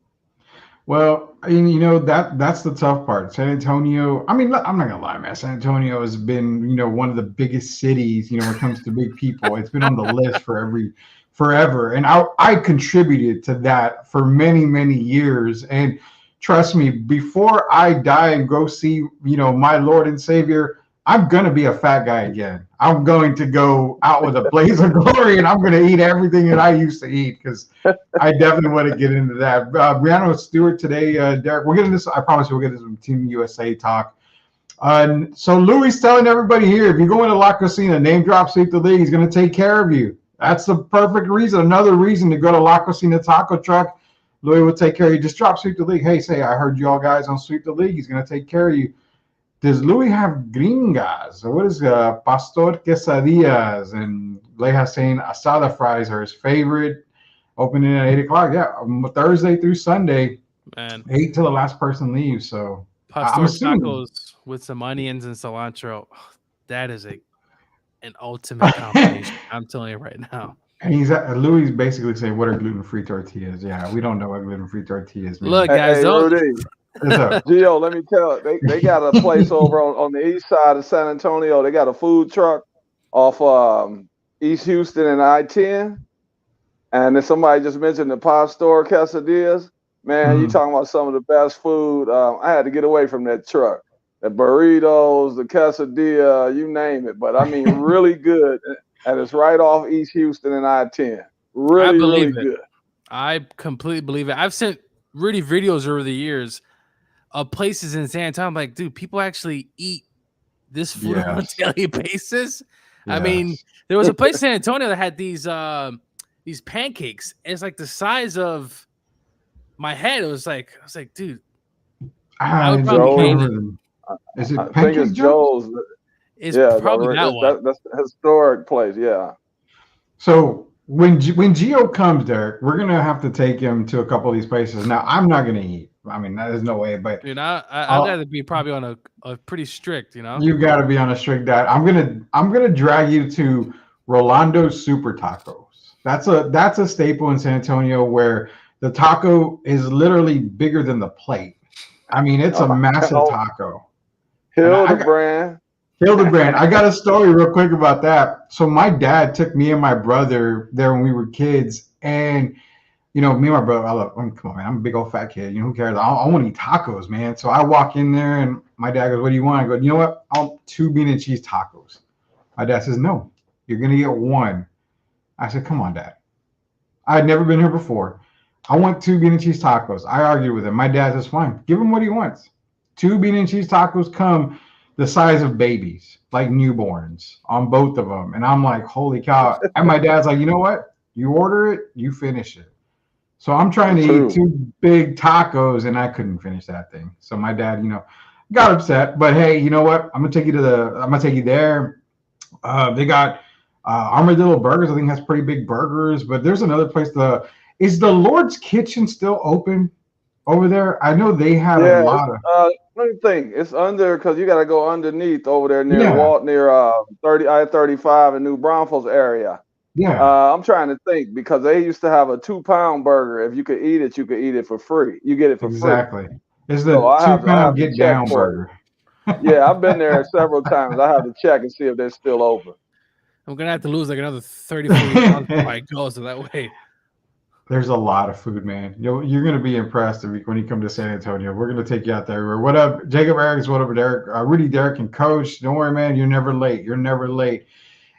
Well, that's the tough part. San Antonio, I'm not gonna lie, man. San Antonio has been, one of the biggest cities, when it comes to big people. It's been on the list forever. And I contributed to that for many, many years. And trust me, before I die and go see, my Lord and Savior, I'm going to be a fat guy again. I'm going to go out with a blaze of glory, and I'm going to eat everything that I used to eat because I definitely want to get into that. Brianna Stewart today, Derek, we'll get into this. I promise you we'll get into some Team USA talk. So Louis telling everybody here, if you go into La Cocina, name drop Sweep the League, he's going to take care of you. That's the perfect reason. Another reason to go to La Cocina Taco Truck. Louis will take care of you. Just drop Sweep the League. Hey, say, I heard you all guys on Sweep the League. He's going to take care of you. Does Louis have gringas? What is pastor quesadillas? And Leja saying asada fries are his favorite. Opening at 8 o'clock. Yeah, Thursday through Sunday, Man, 8 till the last person leaves. So pastor tacos with some onions and cilantro. That is an ultimate combination. I'm telling you right now. And Louis basically saying, "What are gluten-free tortillas?" Yeah, we don't know what gluten-free tortillas mean. Look, guys, hey Rudy. Gio, let me tell you, they got a place over on the east side of San Antonio. They got a food truck off East Houston and I-10. And then somebody just mentioned the pastor quesadillas. Man, you talking about some of the best food. I had to get away from that truck. The burritos, the quesadilla, you name it. But I mean, really good. And it's right off East Houston and I-10. Really good. I completely believe it. I've sent Rudy videos over the years of places in San Antonio. I'm like, dude, people actually eat this food on a daily basis. I mean, there was a place in San Antonio that had these pancakes. It's like the size of my head. I was like, dude, I would probably hate it. Is it I think it's Joe's? It's probably that one. That's a historic place, yeah. So when Gio comes, Derek, we're gonna have to take him to a couple of these places. Now, I'm not gonna eat. I mean, there's no way. But dude, I'd have to be probably on a pretty strict. You know, you got to be on a strict diet. I'm gonna drag you to Rolando's Super Tacos. That's a staple in San Antonio where the taco is literally bigger than the plate. I mean, it's a massive taco. Hildebrand. I got a story real quick about that. So my dad took me and my brother there when we were kids, and me and my brother, come on, man, I'm a big old fat kid. Who cares? I want to eat tacos, man. So I walk in there, and my dad goes, "What do you want?" I go, "You know what? I'll 2 bean and cheese tacos." My dad says, "No, you're gonna get 1." I said, "Come on, Dad. I had never been here before. I want 2 bean and cheese tacos." I argued with him. My dad says, "Fine, give him what he wants." 2 bean and cheese tacos come the size of babies, like newborns, on both of them. And I'm like, holy cow. And my dad's like, "You know what? You order it, you finish it." So I'm trying to eat 2 big tacos, and I couldn't finish that thing. So my dad, got upset. But hey, you know what? I'm gonna take you there. They got Armadillo Burgers. I think has pretty big burgers. But there's another place. Is the Lord's Kitchen still open over there? I know they have a lot of. Let me think. It's under, because you got to go underneath over there near I-35 in New Braunfels area. Yeah. I'm trying to think, because they used to have a 2-pound burger. If you could eat it, you could eat it for free. You get it for free. Exactly. It's the 2-pound get down burger. Yeah, I've been there several times. I have to check and see if they're still open. I'm gonna have to lose like another 30, 40 pounds before I go, so that way. There's a lot of food, man. You're going to be impressed when you come to San Antonio. We're going to take you out there. What up, Jacob Eric? What up, Derek? Rudy, Derek, and Coach. Don't worry, man. You're never late. You're never late.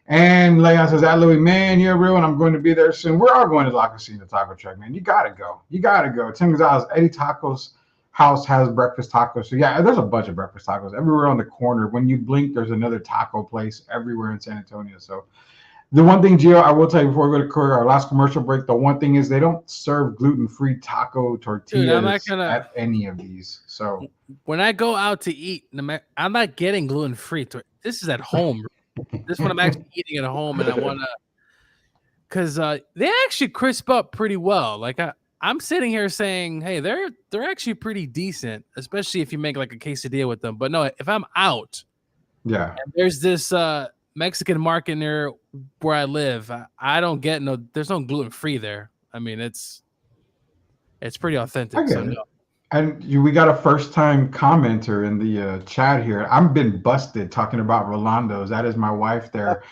And Leon says, Louis, man, you're real, and I'm going to be there soon. We're all going to La Cocina Taco Truck, man. You got to go. You got to go. Tim Gonzalez, Eddie Tacos House has breakfast tacos. So, yeah, there's a bunch of breakfast tacos everywhere on the corner. When you blink, there's another taco place everywhere in San Antonio. So, the one thing, Gio, I will tell you before we go to our last commercial break, the one thing is they don't serve gluten-free taco tortillas at any of these. So when I go out to eat, I'm not getting gluten-free. This is at home. This is when I'm actually eating at home, and I want to, because they actually crisp up pretty well. Like I'm sitting here saying, hey, they're actually pretty decent, especially if you make like a quesadilla with them. But no, if I'm out, and there's this Mexican market near where I live. I don't get there's no gluten free there. I mean, it's pretty authentic. I get it. And we got a first time commenter in the chat here. I've been busted talking about Rolando's. That is my wife there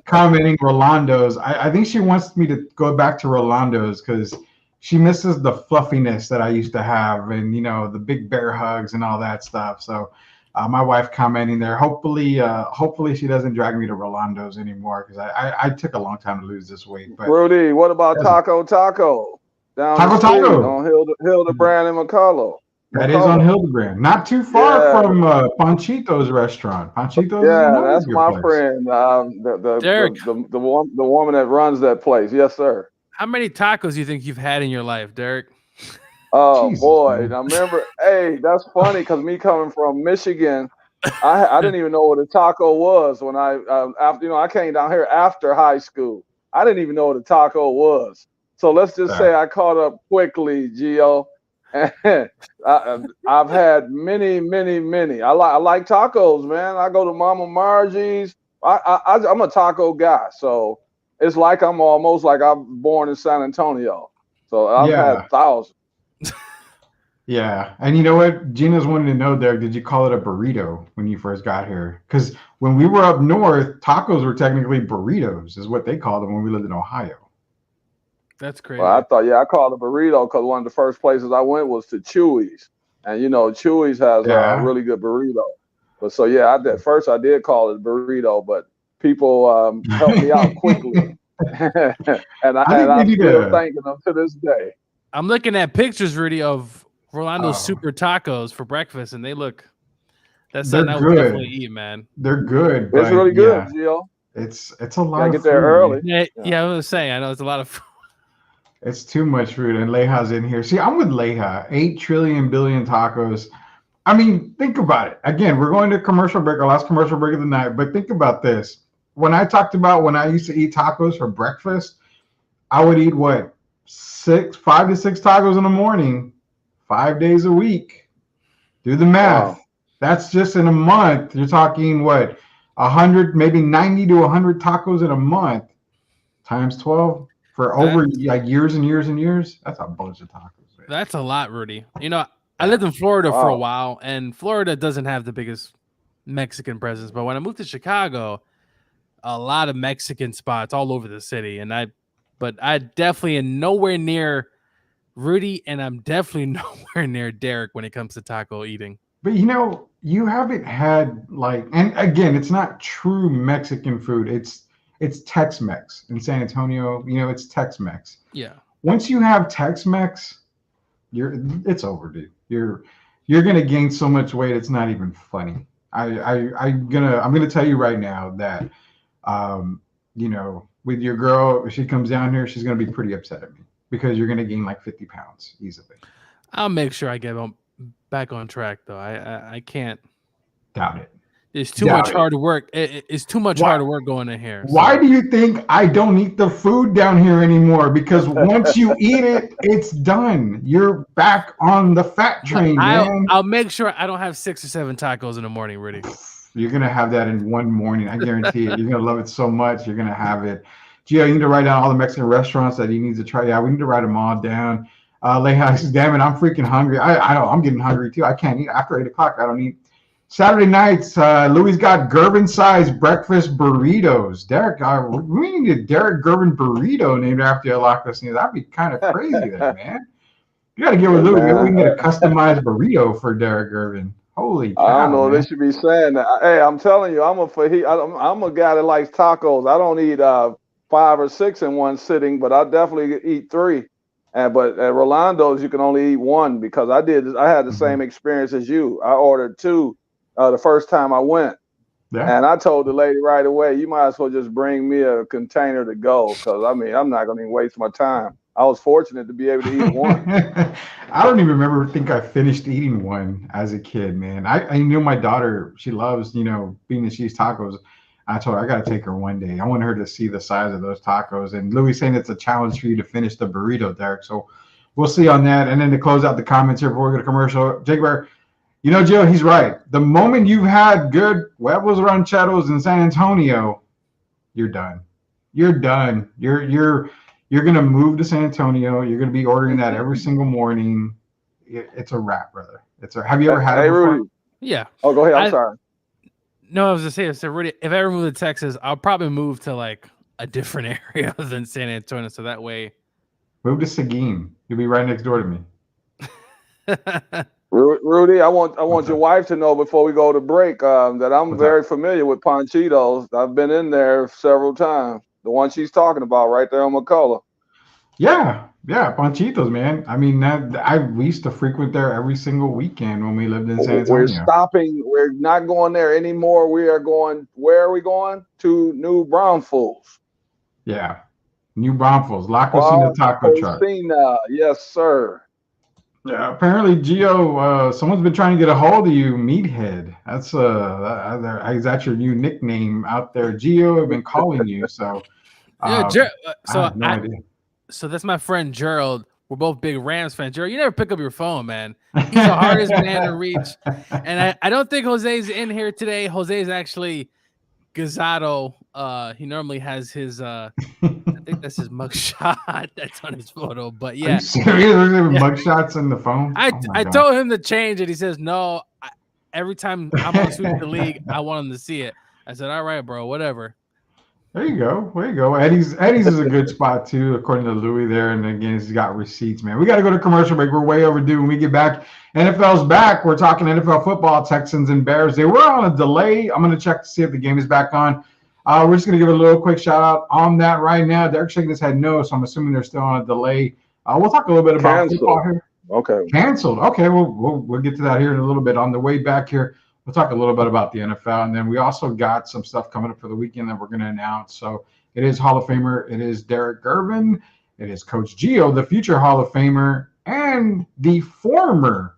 commenting Rolando's. I think she wants me to go back to Rolando's because she misses the fluffiness that I used to have, and the big bear hugs and all that stuff. So. My wife commenting there. Hopefully she doesn't drag me to Rolando's anymore because I took a long time to lose this weight. But Rudy, what about Taco down on Hildebrand and McCullough? That is on Hildebrand, not too far from Panchito's restaurant. Panchito's, that's my place. Friend, the woman that runs that place. Yes, sir. How many tacos do you think you've had in your life, Derek? Oh Jesus, boy! man. Now remember, hey, that's funny because me coming from Michigan, I didn't even know what a taco was when I after I came down here after high school. I didn't even know what a taco was. So let's just say I caught up quickly, Gio. And I've had many, many, many. I like tacos, man. I go to Mama Margie's. I'm a taco guy, so it's like I'm almost like I'm born in San Antonio. So I've had Yeah. thousands. Yeah. And you know what? Gina's wanting to know, Derek, did you call it a burrito when you first got here? Because when we were up north, tacos were technically burritos, is what they called them when we lived in Ohio. That's crazy. Well, I thought, I called it a burrito because one of the first places I went was to Chewy's, and Chewy's has a Yeah. really good burrito. But so I did first I did call it a burrito, but people helped me out quickly, and I think we I'm need still to. thanking them to this day. I'm looking at pictures, Rudy, of Rolando's Oh, super tacos for breakfast, and that's they're something I would definitely good. eat, man. They're good, It's but really good, yeah, Gio. it's a lot Gotta of get there food, man. early. Yeah, Yeah. yeah, I was saying, I know it's a lot of food. It's too much food, and Leja's in here. See, I'm with Leja. 8 trillion billion tacos. I mean, think about it. Again, we're going to commercial break, our last commercial break of the night. But think about this. When I talked about when I used to eat tacos for breakfast, I would eat what 5 to 6 tacos in the morning, 5 days a week. Do the math. Wow. That's just in a month. You're talking what 100, maybe 90 to 100 tacos in a month times 12 for over like years and years and years. That's a bunch of tacos, man. That's a lot, Rudy. I lived in Florida for a Wow. while, and Florida doesn't have the biggest Mexican presence. But when I moved to Chicago, a lot of Mexican spots all over the city, but I definitely am nowhere near Rudy, and I'm definitely nowhere near Derek when it comes to taco eating. But you haven't had like, and again, it's not true Mexican food. It's Tex-Mex in San Antonio. It's Tex-Mex. Yeah. Once you have Tex-Mex, it's over, dude. You're gonna gain so much weight, it's not even funny. I'm gonna tell you right now that with your girl, if she comes down here, she's gonna be pretty upset at me because you're gonna gain like 50 pounds easily. I'll make sure I get back on track, though. I can't. Doubt it. It's too much hard work. It's too much hard work going in here. Why do you think I don't eat the food down here anymore? Because once you eat it, it's done. You're back on the fat train, man. I'll make sure I don't have 6 or 7 tacos in the morning, Rudy. You're gonna have that in one morning. I guarantee it. You're gonna love it so much. You're gonna have it. Gio, you need to write down all the Mexican restaurants that he needs to try. Yeah, we need to write them all down. Leja says, "Damn it, I'm freaking hungry. I know I'm getting hungry too. I can't eat after 8 o'clock. I don't eat." Saturday nights, Louis got Gervin-sized breakfast burritos. Derek, we need a Derek Gervin burrito named after your La Cocina. That'd be kind of crazy, there, man. You got to get with Louis. Maybe we can get a customized burrito for Derek Gervin. Holy cow! I don't know. Man. They should be saying that. Hey, I'm telling you, I'm a guy that likes tacos. I don't eat 5 or 6 in one sitting, but I definitely eat 3. But at Rolando's, you can only eat 1 because I had the same experience as you. I ordered 2 the first time I went. Yeah. And I told the lady right away, you might as well just bring me a container to go because, I'm not going to even waste my time. I was fortunate to be able to eat 1. I don't even think I finished eating 1 as a kid, man. I knew my daughter, she loves, bean and cheese tacos. I told her I got to take her one day. I want her to see the size of those tacos. And Louis saying it's a challenge for you to finish the burrito, Derek. So we'll see on that. And then to close out the comments here before we go to commercial, Jake Bear, Joe, he's right. The moment you've had good huevos rancheros in San Antonio, you're done. You're done. You're gonna move to San Antonio. You're gonna be ordering that every single morning. It's a wrap, brother. Have you ever had it before? Rudy. Yeah. Oh, go ahead. I'm sorry. No, I was just saying, Rudy, if I ever move to Texas, I'll probably move to like a different area than San Antonio, so that way. Move to Seguin. You'll be right next door to me. Rudy, I want your wife to know before we go to break that I'm very familiar with Panchitos. I've been in there several times. The one she's talking about right there on McCullough. Yeah, Panchitos, man. I mean, we used to frequent there every single weekend when we lived in San Antonio. We're not going there anymore. We are going. Where are we going? To New Braunfels. Yeah, New Braunfels, La Cocina Taco Truck. Yes, sir. Yeah, apparently, Gio, someone's been trying to get a hold of you, Meathead. That's is that your new nickname out there? Gio have been calling you, so Yeah, I have no idea. So that's my friend Gerald. We're both big Rams fans. Gerald, you never pick up your phone, man. He's the hardest man to reach. And I don't think Jose's in here today. Jose's actually Gazzato. He normally has his I think that's his mugshot that's on his photo. But yeah. Are you serious? There's even mugshots in the phone? I told him to change it. He says no. Every time I'm on Sweep the League, I want him to see it. I said, all right, bro, whatever. There you go. There you go. Eddie's is a good spot too, according to Louis there. And again, he's got receipts, man. We got to go to commercial break. We're way overdue. When we get back, NFL's back. We're talking NFL football, Texans and Bears. They were on a delay. I'm going to check to see if the game is back on. We're just going to give a little quick shout out on that right now. Derek shaking his head no, so I'm assuming they're still on a delay. We'll talk a little bit about football here. Okay. Canceled. Okay, we'll get to that here in a little bit. On the way back here, we'll talk a little bit about the NFL, and then we also got some stuff coming up for the weekend that we're going to announce. So it is Hall of Famer. It is Derek Gervin. It is Coach Gio, the future Hall of Famer, and the former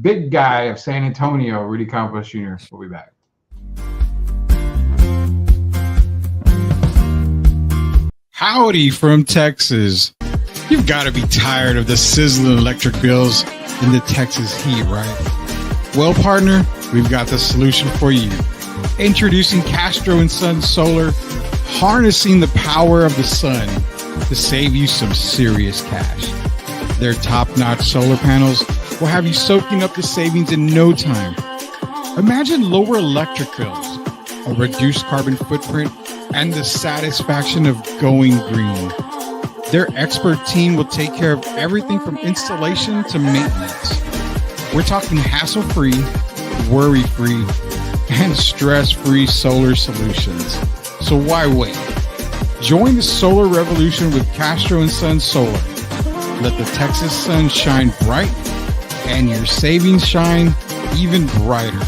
big guy of San Antonio, Rudy Campos Jr. We'll be back. Howdy from Texas. You've got to be tired of the sizzling electric bills and the Texas heat, right? Well, partner, we've got the solution for you. Introducing Castro & Sons Solar, harnessing the power of the sun to save you some serious cash. Their top-notch solar panels will have you soaking up the savings in no time. Imagine lower electric bills, a reduced carbon footprint, and the satisfaction of going green. Their expert team will take care of everything from installation to maintenance. We're talking hassle-free, worry-free, and stress-free solar solutions. So why wait? Join the solar revolution with Castro & Sons Solar. Let the Texas sun shine bright and your savings shine even brighter.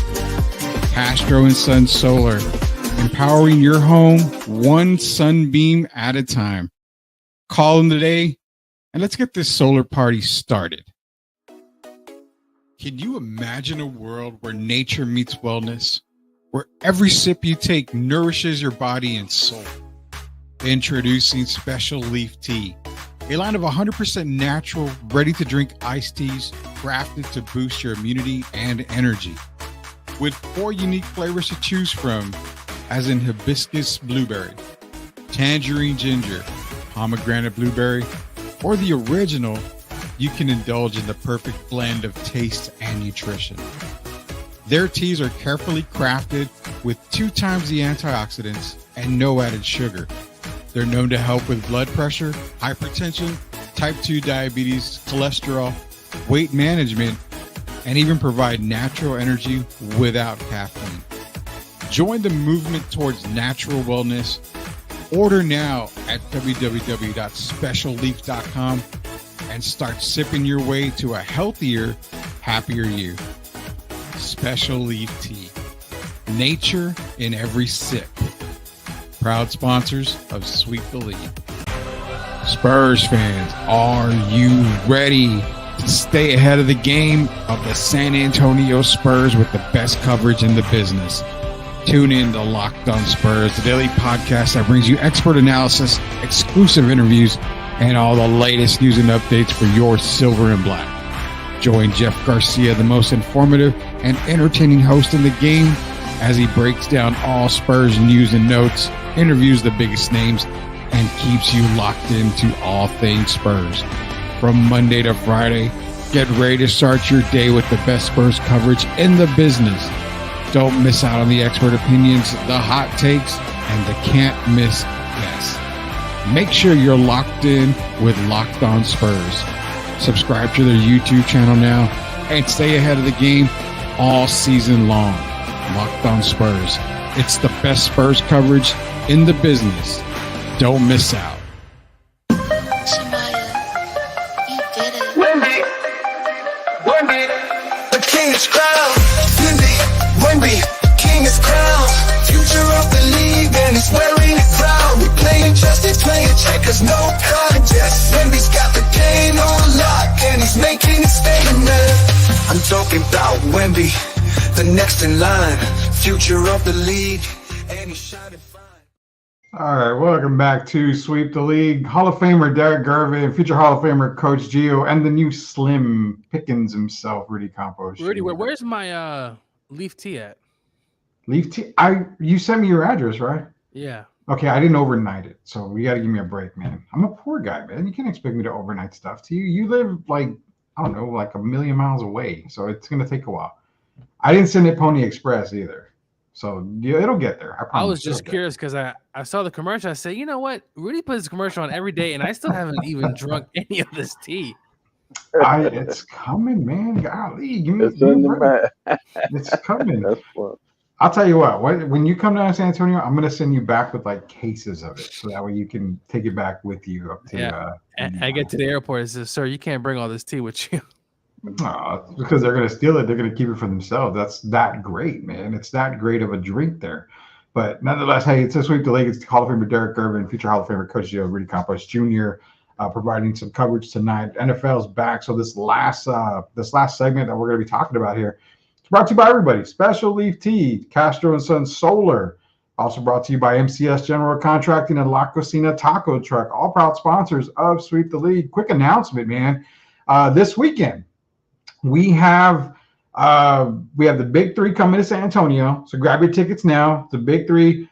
Castro & Sons Solar, empowering your home one sunbeam at a time. Call them today and let's get this solar party started. Can you imagine a world where nature meets wellness, where every sip you take nourishes your body and soul? Introducing Special Leaf Tea, a line of 100% natural, ready-to-drink iced teas crafted to boost your immunity and energy. With 4 unique flavors to choose from, as in hibiscus blueberry, tangerine ginger, pomegranate blueberry, or the original, you can indulge in the perfect blend of taste and nutrition. Their teas are carefully crafted with 2 times the antioxidants and no added sugar. They're known to help with blood pressure, hypertension, type 2 diabetes, cholesterol, weight management, and even provide natural energy without caffeine. Join the movement towards natural wellness. Order now at www.specialleaf.com and start sipping your way to a healthier, happier you. Special Leaf Tea. Nature in every sip. Proud sponsors of Sweep the League. Spurs fans, are you ready to stay ahead of the game of the San Antonio Spurs with the best coverage in the business? Tune in to Locked On Spurs, the daily podcast that brings you expert analysis, exclusive interviews, and all the latest news and updates for your silver and black. Join Jeff Garcia, the most informative and entertaining host in the game, as he breaks down all Spurs news and notes, interviews the biggest names, and keeps you locked into all things Spurs. From Monday to Friday, get ready to start your day with the best Spurs coverage in the business. Don't miss out on the expert opinions, the hot takes, and the can't-miss guests. Make sure you're locked in with Locked On Spurs. Subscribe to their YouTube channel now and stay ahead of the game all season long. Locked On Spurs. It's the best Spurs coverage in the business. Don't miss out. Shania, you did it. Wendy, the king is crowned. Wendy, king is crowned. Future of the league and he's wearing a crown. We playing justice, playing checkers, no contest. Wendy's got the game on lock and he's making it stay. talking about Wemby, the next in line, future of the league, and he's shining fine. All right, welcome back to Sweep the League. Hall of Famer Derek Gervin, future Hall of Famer Coach Gio, and the new Slim Pickens himself, Rudy Campos. Rudy, where's my leaf tea at? Leaf tea? You sent me your address, right? Yeah. Okay, I didn't overnight it, so you got to give me a break, man. I'm a poor guy, man. You can't expect me to overnight stuff to you. You live like, I don't know, like a million miles away, so it's going to take a while. I didn't send it Pony Express either. So yeah, it'll get there. I promise. I was just curious because I saw the commercial. I said, you know what? Rudy puts his commercial on every day, and I still haven't even drunk any of this tea. It's coming, man. Golly, it's coming. That's fun. I'll tell you what. When you come down to San Antonio, I'm gonna send you back with like cases of it, so that way you can take it back with you up to. I get to the airport. It says, "Sir, you can't bring all this tea with you." Because they're going to steal it. They're going to keep it for themselves. That's that great, man. It's that great of a drink there. But nonetheless, hey, it's a Sweep the League. It's Hall of Famer Derek Gervin, future Hall of Famer Coach Gio, Rudy Campos Jr., providing some coverage tonight. NFL's back. So this last segment that we're going to be talking about here, it's brought to you by everybody. Special Leaf Tea, Castro and Sons Solar. Also brought to you by MCS General Contracting and La Cocina Taco Truck. All proud sponsors of Sweep the League. Quick announcement, man. This weekend, we have the big three coming to San Antonio. So grab your tickets now. The big three,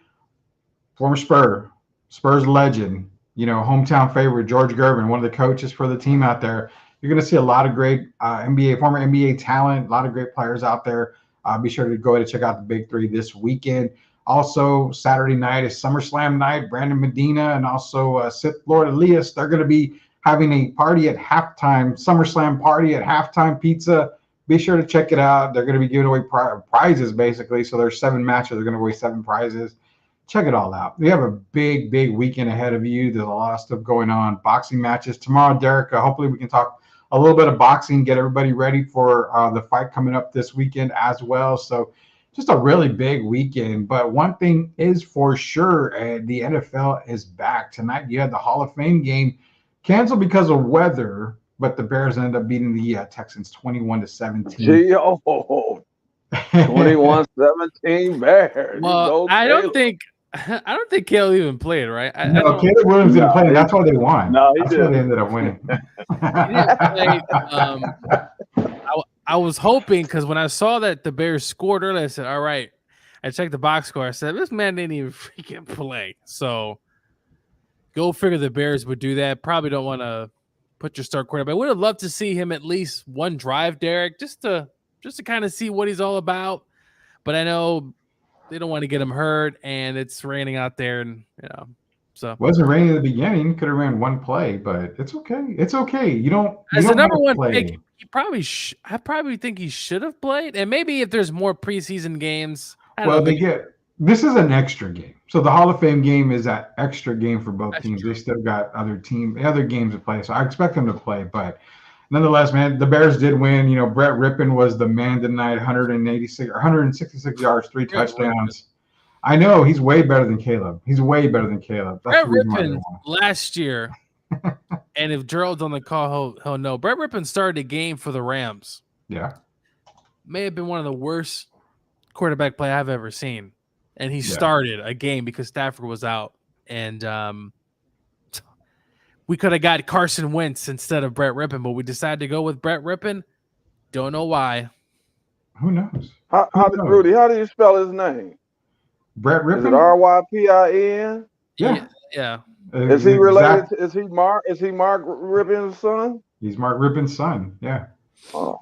former Spurs legend, hometown favorite, George Gervin, one of the coaches for the team out there. You're going to see a lot of great former NBA talent, a lot of great players out there. Be sure to go ahead and check out the big three this weekend. Also, Saturday night is SummerSlam night. Brandon Medina and also Sith Lord Elias, they're going to be having a party at halftime, SummerSlam party at halftime pizza. Be sure to check it out. They're going to be giving away prizes, basically. So there's 7 matches. They're going to give away 7 prizes. Check it all out. We have a big, big weekend ahead of you. There's a lot of stuff going on. Boxing matches. Tomorrow, Derek, hopefully we can talk a little bit of boxing, get everybody ready for the fight coming up this weekend as well. So just a really big weekend. But one thing is for sure, the NFL is back. Tonight you had the Hall of Fame game canceled because of weather, but the Bears ended up beating the Texans 21-17. 21-17 Bears. Well, I don't think Caleb even played, right? No, Caleb Williams didn't play. That's why they won. No, that's why they ended up winning. He didn't play. I was hoping, because when I saw that the Bears scored early, I said, all right. I checked the box score. I said, this man didn't even freaking play. So go figure the Bears would do that. Probably don't want to put your start quarterback. I would have loved to see him at least one drive, Derek, just to kind of see what he's all about. But I know they don't want to get him hurt, and it's raining out there, and so it wasn't raining at the beginning. Could have ran one play, but it's okay. It's okay. You don't. As the number one play. pick, I probably think he should have played, and maybe if there's more preseason games. This is an extra game. So the Hall of Fame game is that extra game for both teams. True. They still got other games to play. So I expect them to play. But nonetheless, man, the Bears did win. Brett Rippon was the man tonight, 166 yards, 3 touchdowns. I know he's way better than Caleb. That's Brett Rippon last year, and if Gerald's on the call, he'll know. Brett Rippon started a game for the Rams. Yeah. May have been one of the worst quarterback play I've ever seen. And he started a game because Stafford was out. And we could have got Carson Wentz instead of Brett Rippon, but we decided to go with Brett Rippon. Don't know why. Who knows? Rudy, how do you spell his name? Brett Rippon? Is it Rypin? Yeah. Is he related? Is he Mark Rippon's son? He's Mark Rippon's son. Yeah. Oh.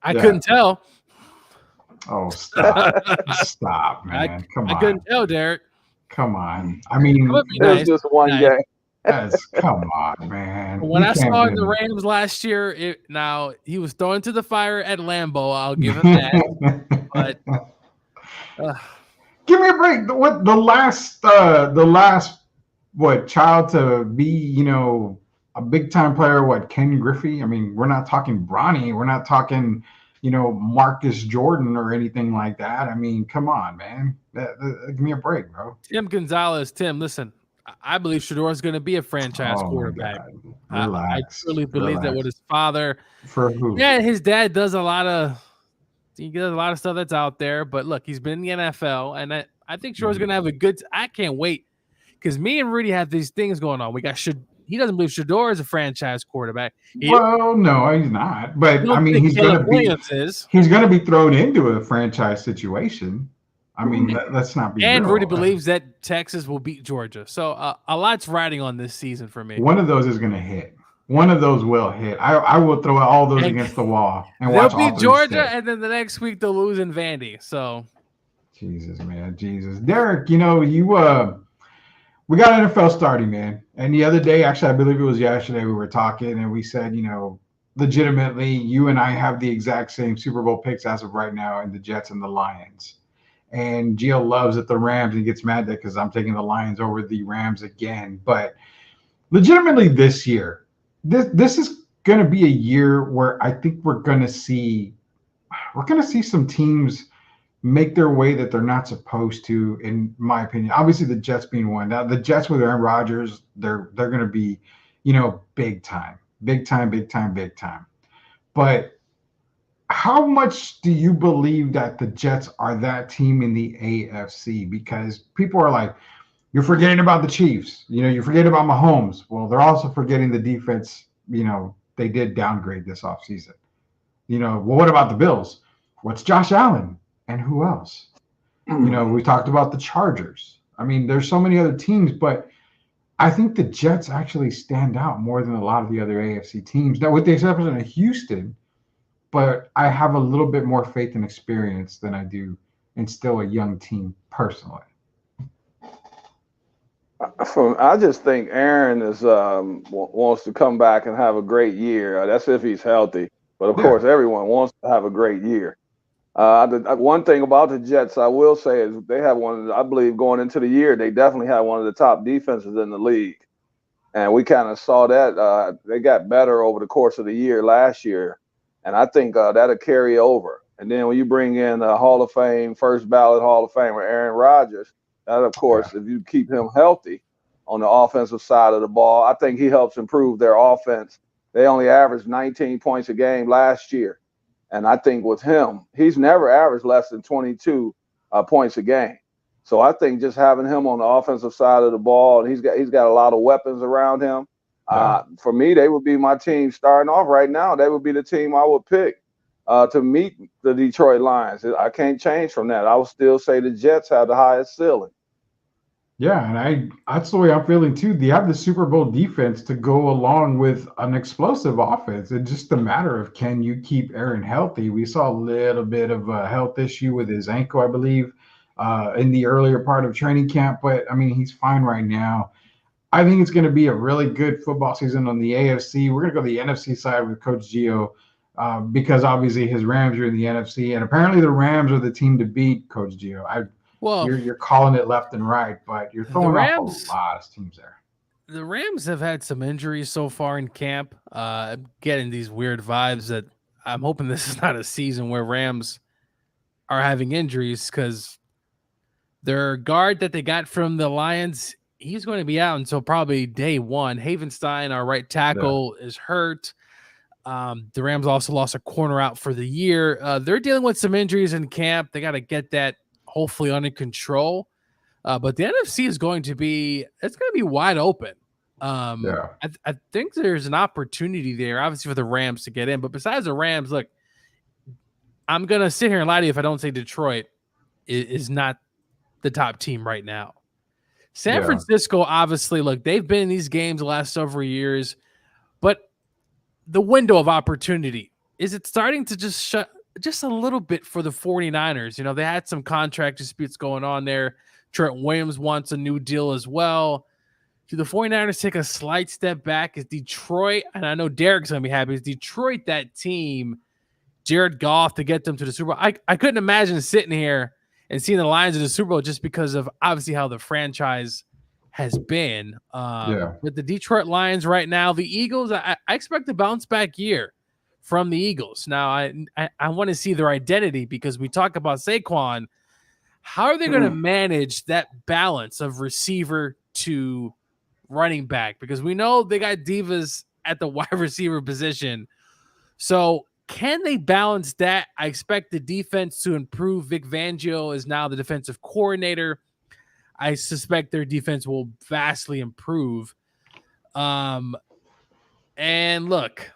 I couldn't tell. Oh, stop. Stop, man. Come on. I couldn't tell, Derek. Come on. I mean, it's just one game. Come on, man. When I saw the Rams last year, now he was thrown to the fire at Lambeau. I'll give him that. But give me a break. The last child to be, a big time player? Ken Griffey? I mean, we're not talking Bronny. We're not talking, Marcus Jordan or anything like that. I mean, come on, man. Give me a break, bro. Tim Gonzalez. Tim, listen. I believe Shedeur is going to be a franchise quarterback. Relax. I truly believe that with his father. For who? Yeah, his dad does a lot of He does a lot of stuff that's out there. But look, he's been in the NFL, and I think Shor's going to have a good. I can't wait because me and Rudy have these things going on. We got he doesn't believe Shador is a franchise quarterback. Well, no, he's not. But I mean, he's going to be thrown into a franchise situation. I mean, let's not be. And real. Rudy believes that Texas will beat Georgia. So a lot's riding on this season for me. One of those is going to hit. One of those will hit. I will throw all those against the wall and watch all beat Georgia, and then the next week they'll lose in Vandy. So, Jesus, man, Jesus, Derek, we got NFL starting, man. And the other day, actually, I believe it was yesterday, we were talking and we said, legitimately, you and I have the exact same Super Bowl picks as of right now in the Jets and the Lions. And Gio loves it, the Rams, and gets mad because I'm taking the Lions over the Rams again. But legitimately, this year. This is going to be a year where I think we're going to see some teams make their way that they're not supposed to, in my opinion. Obviously, the Jets being one. Now, the Jets with Aaron Rodgers, they're going to be, big time. But how much do you believe that the Jets are that team in the AFC? Because people are like, you're forgetting about the Chiefs. You're forgetting about Mahomes. Well, they're also forgetting the defense. They did downgrade this offseason. Well, what about the Bills? What's Josh Allen? And who else? We talked about the Chargers. I mean, there's so many other teams, but I think the Jets actually stand out more than a lot of the other AFC teams. Now, with the exception of Houston, but I have a little bit more faith and experience than I do in still a young team personally. I just think Aaron wants to come back and have a great year. That's if he's healthy. But, of course, everyone wants to have a great year. One thing about the Jets I will say is they have I believe going into the year, they definitely have one of the top defenses in the league. And we kind of saw that. They got better over the course of the year last year. And I think that'll carry over. And then when you bring in a Hall of Fame, first ballot Hall of Famer, Aaron Rodgers, that, of course, if you keep him healthy on the offensive side of the ball, I think he helps improve their offense. They only averaged 19 points a game last year. And I think with him, he's never averaged less than 22 points a game. So I think just having him on the offensive side of the ball, and he's got a lot of weapons around him. For me, they would be my team starting off right now. They would be the team I would pick to meet the Detroit Lions. I can't change from that. I would still say the Jets have the highest ceiling. Yeah, and that's the way I'm feeling too. They have the Super Bowl defense to go along with an explosive offense. It's just a matter of, can you keep Aaron healthy? We saw a little bit of a health issue with his ankle, I believe, in the earlier part of training camp. But, I mean, he's fine right now. I think it's going to be a really good football season on the AFC. We're going to go to the NFC side with Coach Gio because, obviously, his Rams are in the NFC. And apparently the Rams are the team to beat, Coach Gio. You're calling it left and right, but you're throwing off a lot of teams there. The Rams have had some injuries so far in camp. Getting these weird vibes that I'm hoping this is not a season where Rams are having injuries, because their guard that they got from the Lions, he's going to be out until probably day one. Havenstein, our right tackle, is hurt. The Rams also lost a corner out for the year. They're dealing with some injuries in camp. They got to get that hopefully under control. But the NFC is going to be wide open. I think there's an opportunity there, obviously, for the Rams to get in. But besides the Rams, look, I'm going to sit here and lie to you if I don't say Detroit is not the top team right now. San Francisco, obviously, look, they've been in these games the last several years, but the window of opportunity, is it starting to just shut just a little bit for the 49ers? They had some contract disputes going on there. Trent Williams wants a new deal as well. Do the 49ers take a slight step back? Is Detroit, and I know Derek's going to be happy, is Detroit that team, Jared Goff, to get them to the Super Bowl? I couldn't imagine sitting here and seeing the Lions in the Super Bowl just because of obviously how the franchise has been. With the Detroit Lions right now, the Eagles, I expect a bounce back year from the Eagles. Now, I want to see their identity, because we talk about Saquon. How are they going to manage that balance of receiver to running back? Because we know they got divas at the wide receiver position. So Can they balance that? I expect the defense to improve. Vic Fangio is now the defensive coordinator. I suspect their defense will vastly improve. And look,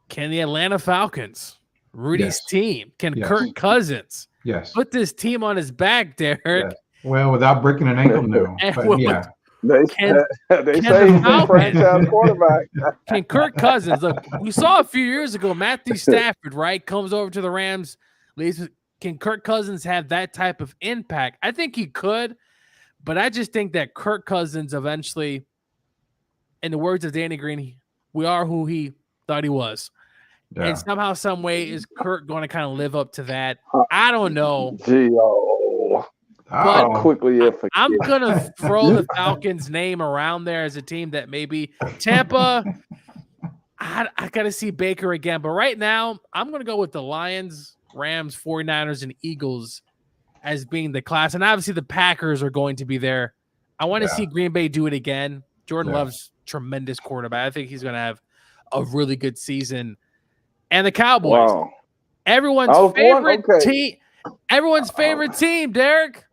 can the Atlanta Falcons, Rudy's team, can Kirk Cousins put this team on his back, Derek? Yes. Well, without breaking an ankle, no. But yeah. They say he's a franchise quarterback. Can Kirk Cousins, look, we saw a few years ago, Matthew Stafford, right, comes over to the Rams. Can Kirk Cousins have that type of impact? I think he could, but I just think that Kirk Cousins eventually, in the words of Danny Green, we are who he thought he was. Yeah. And somehow, some way, is Kirk going to kind of live up to that? I don't know. But quickly, I'm going to throw the Falcons' name around there as a team that maybe Tampa, I got to see Baker again. But right now, I'm going to go with the Lions, Rams, 49ers, and Eagles as being the class. And obviously, the Packers are going to be there. I want to see Green Bay do it again. Jordan Love's tremendous quarterback. I think he's going to have a really good season. And the Cowboys, everyone's favorite team. Everyone's favorite team, Derek.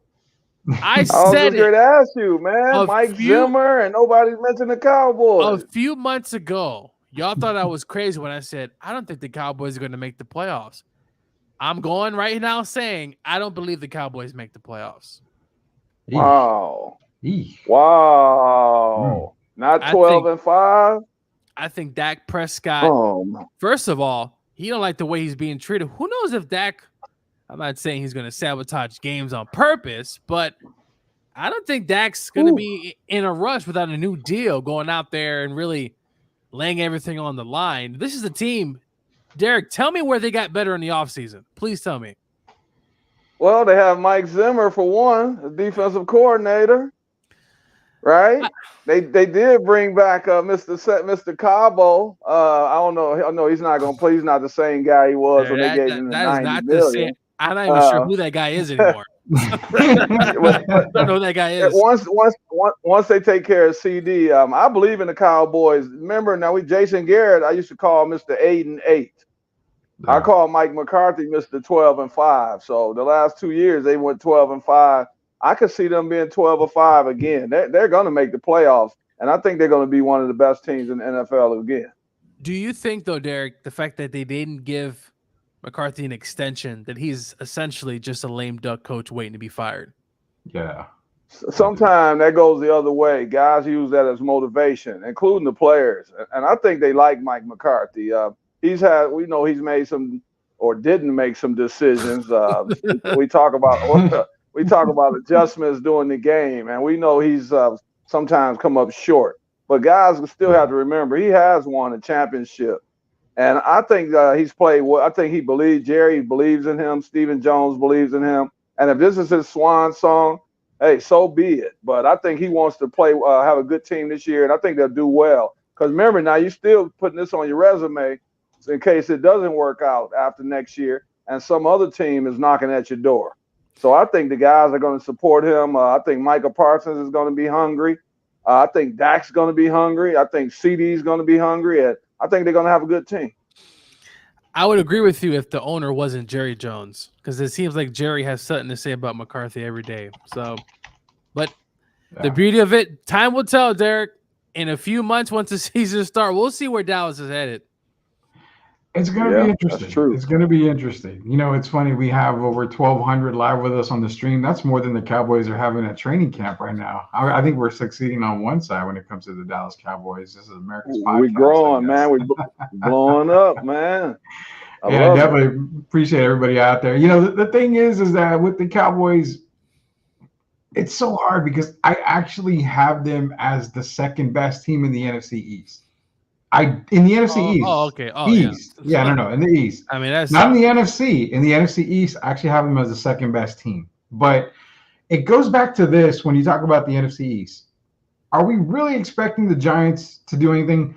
I said it. Ask you, man. Mike Zimmer and nobody mentioned the Cowboys. A few months ago, y'all thought I was crazy when I said I don't think the Cowboys are going to make the playoffs. I'm going right now saying I don't believe the Cowboys make the playoffs. Wow. Wow. Not 12-5. I think Dak Prescott. First of all, he don't like the way he's being treated. Who knows if Dak? I'm not saying he's going to sabotage games on purpose, but I don't think Dak's going to be in a rush without a new deal, going out there and really laying everything on the line. This is a team. Derek, tell me where they got better in the offseason. Please tell me. Well, they have Mike Zimmer for one, the defensive coordinator, right? They did bring back Mr. Cabo. I don't know. I know he's not going to play. He's not the same guy he was when they gave him the $90 million. I'm not even sure who that guy is anymore. I don't know who that guy is. Once they take care of CD, I believe in the Cowboys. Remember, now Jason Garrett, I used to call Mr. 8-8. I call Mike McCarthy Mr. 12-5. So the last 2 years they went 12-5. I could see them being 12-5 again. They're going to make the playoffs, and I think they're going to be one of the best teams in the NFL again. Do you think, though, Derek, the fact that they didn't give McCarthy an extension, that he's essentially just a lame duck coach waiting to be fired? Yeah. Sometimes that goes the other way. Guys use that as motivation, including the players. And I think they like Mike McCarthy. He's made some or didn't make some decisions. We talk about adjustments during the game, and we know he's sometimes come up short. But guys still have to remember he has won a championship. And I think he's played well. I think Jerry believes in him. Stephen Jones believes in him. And if this is his swan song, hey, so be it. But I think he wants to play, have a good team this year, and I think they'll do well. Because remember, now you're still putting this on your resume in case it doesn't work out after next year and some other team is knocking at your door. So I think the guys are going to support him. I think Micah Parsons is going to be hungry. I think Dak's going to be hungry. I think CD's going to be hungry. And I think they're going to have a good team. I would agree with you if the owner wasn't Jerry Jones, because it seems like Jerry has something to say about McCarthy every day. So, but the beauty of it, time will tell, Derek. In a few months, once the season starts, we'll see where Dallas is headed. It's going to be interesting. It's going to be interesting. You know, it's funny. We have over 1,200 live with us on the stream. That's more than the Cowboys are having at training camp right now. I think we're succeeding on one side when it comes to the Dallas Cowboys. This is America's podcast. We're growing, man. We're blowing up, man. I definitely appreciate everybody out there. You know, the thing is that with the Cowboys, it's so hard because I actually have them as the second best team in the NFC East. In the NFC East. Oh, okay. Oh, East. Yeah, no, in the East. I mean, that's not in the NFC. In the NFC East, I actually have them as the second best team. But it goes back to this when you talk about the NFC East. Are we really expecting the Giants to do anything?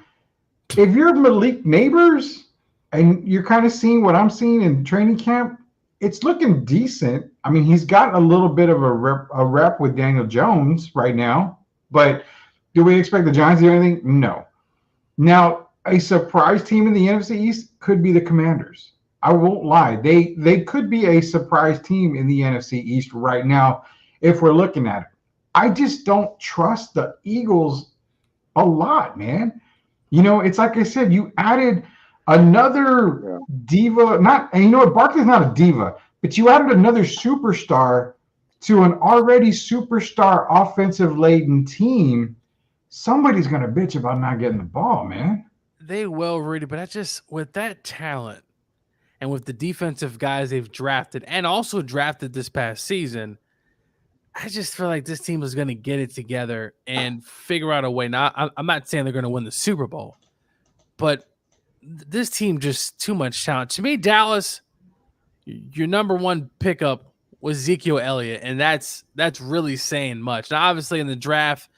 If you're Malik Neighbors and you're kind of seeing what I'm seeing in training camp, it's looking decent. I mean, he's gotten a little bit of a rep with Daniel Jones right now. But do we expect the Giants to do anything? No. Now, a surprise team in the NFC East could be the Commanders. I won't lie. They could be a surprise team in the NFC East right now if we're looking at it. I just don't trust the Eagles a lot, man. It's like I said, you added another diva, and you know what? Barkley's not a diva, but you added another superstar to an already superstar offensive laden team. Somebody's going to bitch about not getting the ball, man. They will, Rudy, but with that talent and with the defensive guys they've drafted and also drafted this past season, I just feel like this team is going to get it together and figure out a way. Now, I'm not saying they're going to win the Super Bowl, but this team just too much talent. To me, Dallas, your number one pickup was Ezekiel Elliott, and that's really saying much. Now, obviously, in the draft,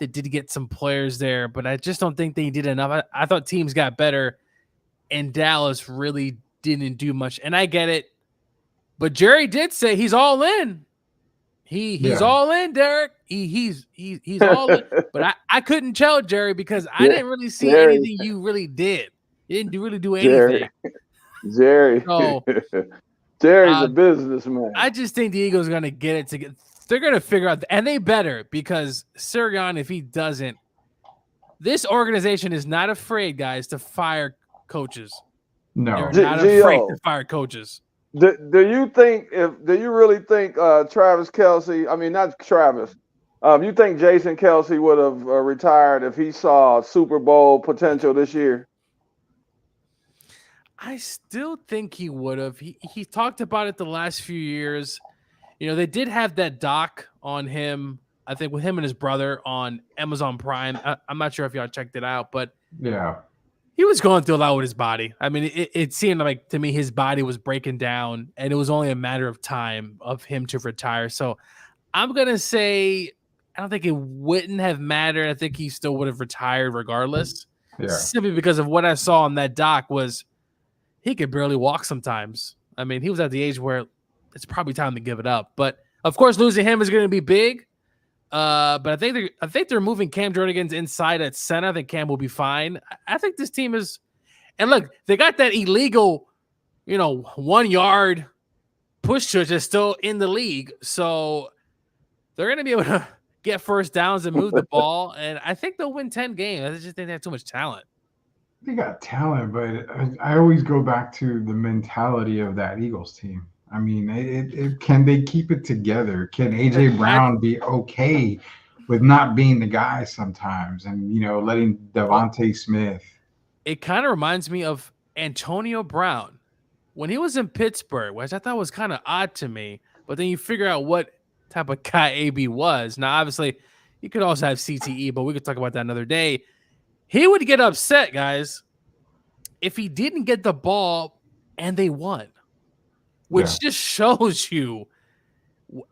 they did get some players there, but I just don't think they did enough. I thought teams got better, and Dallas really didn't do much. And I get it, but Jerry did say he's all in. He's all in, Derek. He's all in. But I couldn't tell Jerry because I didn't really see anything you really did. You didn't really do anything. Jerry. So, Jerry's a businessman. I just think the Eagles are going to get it together. They're going to figure out, and they better, because Sirianni, if he doesn't, this organization is not afraid, guys, to fire coaches. No, they're not afraid to fire coaches. Do you really think Travis Kelce? I mean, not Travis. You think Jason Kelce would have retired if he saw Super Bowl potential this year? I still think he would have. He talked about it the last few years. They did have that doc on him, I think, with him and his brother on Amazon Prime. I'm not sure if y'all checked it out, but yeah, he was going through a lot with his body. I mean, it seemed like to me his body was breaking down, and it was only a matter of time of him to retire. So I'm going to say I don't think it wouldn't have mattered. I think he still would have retired regardless. Yeah. Simply because of what I saw on that doc was he could barely walk sometimes. I mean, he was at the age where it's probably time to give it up. But of course, losing him is going to be big. But I think they're moving Cam Jernigan's inside at center. I think Cam will be fine. I think this team is, and look, they got that illegal, 1 yard push to that's still in the league. So they're going to be able to get first downs and move the ball. And I think they'll win 10 games. I just think they have too much talent. They got talent, but I always go back to the mentality of that Eagles team. I mean, can they keep it together? Can AJ Brown be okay with not being the guy sometimes, and letting Devontae Smith? It kind of reminds me of Antonio Brown when he was in Pittsburgh, which I thought was kind of odd to me. But then you figure out what type of guy AB was. Now, obviously, you could also have CTE, but we could talk about that another day. He would get upset, guys, if he didn't get the ball and they won. Which just shows you.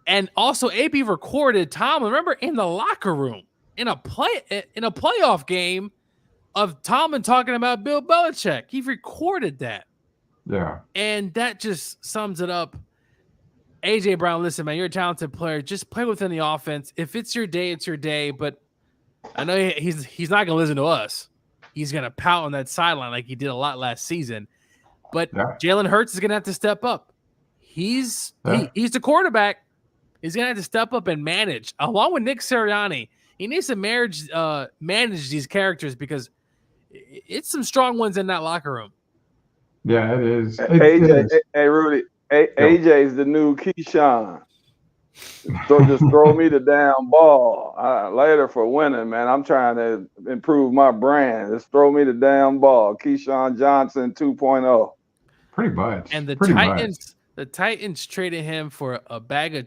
And also, AB recorded Tom. Remember in the locker room in a playoff game of Tomlin talking about Bill Belichick. He recorded that. Yeah. And that just sums it up. AJ Brown, listen, man, you're a talented player. Just play within the offense. If it's your day, it's your day. But I know he's not going to listen to us. He's going to pout on that sideline like he did a lot last season. But Jalen Hurts is going to have to step up. He's the quarterback. He's going to have to step up and manage. Along with Nick Sirianni, he needs to manage these characters because it's some strong ones in that locker room. Yeah, it is. Hey, Rudy, AJ's the new Keyshawn. So just throw me the damn ball. Later for winning, man. I'm trying to improve my brand. Just throw me the damn ball. Keyshawn Johnson 2.0. Pretty much. And the Titans traded him for a bag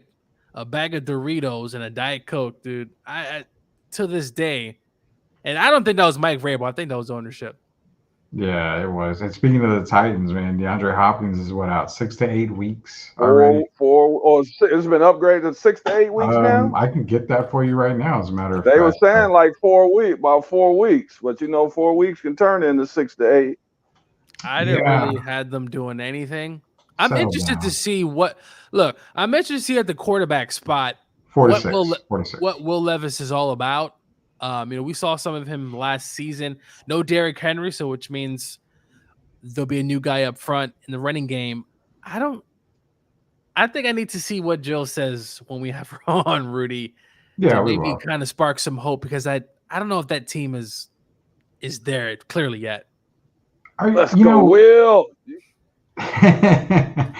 of Doritos and a Diet Coke, dude. I to this day, and I don't think that was Mike Vrabel. I think that was ownership. Yeah, it was. And speaking of the Titans, man, DeAndre Hopkins is out 6 to 8 weeks already. It's been upgraded to 6 to 8 weeks now. I can get that for you right now. As a matter of fact, they were saying like 4 weeks, about 4 weeks, but 4 weeks can turn into 6 to 8. I didn't really had them doing anything. I'm interested to see I'm interested to see at the quarterback spot 46. What Will Levis is all about. We saw some of him last season. No Derrick Henry, so which means there'll be a new guy up front in the running game. I think I need to see what Jill says when we have her on, Rudy, Yeah, to we maybe will. kind of spark some hope, because I don't know if that team is there clearly yet. Let's go, Will. The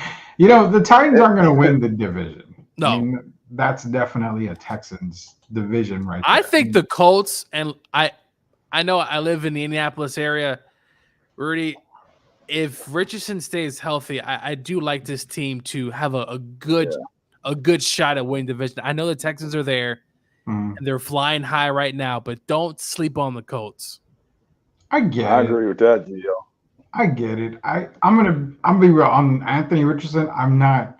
Titans aren't going to win the division. No. I mean, that's definitely a Texans division right there. I think the Colts, and I know I live in the Indianapolis area, Rudy. If Richardson stays healthy, I do like this team to have a good shot at winning division. I know the Texans are there, and they're flying high right now, but don't sleep on the Colts. I agree with that, Gio. I get it. I'm gonna be real on Anthony Richardson. I'm not